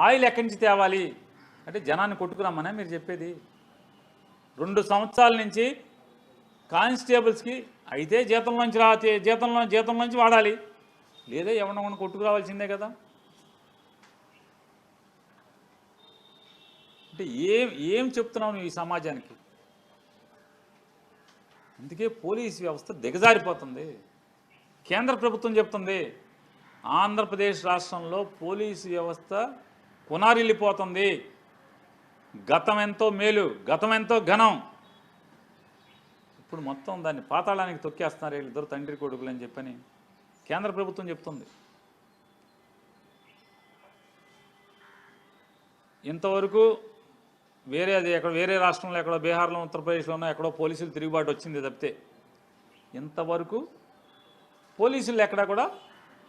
ఆయిల్ ఎక్కడి నుంచి తేవాలి అంటే జనాన్ని కొట్టుకురమ్మనే మీరు చెప్పేది. 2 సంవత్సరాల నుంచి కానిస్టేబుల్స్కి అయితే జీతంలోంచి వాడాలి, లేదా ఎవరినొకరిని కొట్టుకురావాల్సిందే కదా. అంటే ఏం చెప్తున్నావు నువ్వు ఈ సమాజానికి? అందుకే పోలీస్ వ్యవస్థ దిగజారిపోతుంది. కేంద్ర ప్రభుత్వం చెప్తుంది ఆంధ్రప్రదేశ్ రాష్ట్రంలో పోలీసు వ్యవస్థ కొనారిల్లిపోతుంది, గతం ఎంతో మేలు, గతం ఎంతో ఘనం, ఇప్పుడు మొత్తం దాన్ని పాతాళానికి తొక్కేస్తున్నారు వీళ్ళిద్దరు తండ్రి కొడుకులు అని చెప్పని కేంద్ర ప్రభుత్వం చెప్తుంది. ఇంతవరకు వేరే రాష్ట్రంలో ఎక్కడో బీహార్లో, ఉత్తరప్రదేశ్లోనో ఎక్కడో పోలీసులు తిరుగుబాటు వచ్చింది తప్పితే ఇంతవరకు పోలీసులు ఎక్కడా కూడా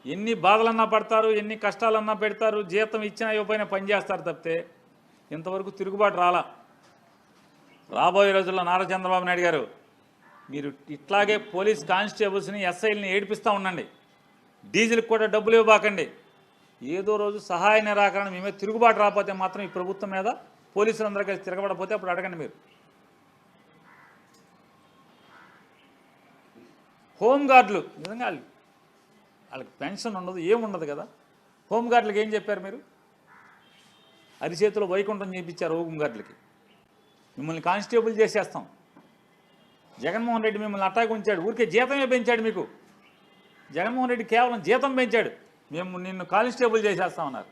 ఎన్ని బాధలన్నా పడతారు, ఎన్ని కష్టాలన్నా పెడతారు, జీతం ఇచ్చినా ఇవ్వకపోయినా పనిచేస్తారు తప్పితే ఇంతవరకు తిరుగుబాటు రాలా. రాబోయే రోజుల్లో నారా చంద్రబాబు నాయుడు గారు మీరు ఇట్లాగే పోలీస్ కానిస్టేబుల్స్ని, ఎస్ఐల్ని ఏడిపిస్తూ ఉండండి, డీజిల్కి కూడా డబ్బులు ఇవ్వబాకండి. ఏదో రోజు సహాయ నిరాకరణ మీ మీద తిరుగుబాటు రాకపోతే మాత్రం ఈ ప్రభుత్వం మీద పోలీసులందరూ కలిసి తిరగబడపోతే అప్పుడు అడగండి. మీరు హోంగార్డులు నిజంగా వాళ్ళకి పెన్షన్ ఉండదు, ఏముండదు కదా. హోంగార్డులకి ఏం చెప్పారు మీరు? అరిచేతిలో వైకుంఠం చేయించారు హోంగార్డులకి. మిమ్మల్ని కానిస్టేబుల్ చేసేస్తాం, జగన్మోహన్ రెడ్డి మిమ్మల్ని అట్టాగా ఉంచాడు, ఊరికే జీతమే పెంచాడు మీకు. జగన్మోహన్ రెడ్డి కేవలం జీతం పెంచాడు, మేము నిన్ను కానిస్టేబుల్ చేసేస్తామన్నారు.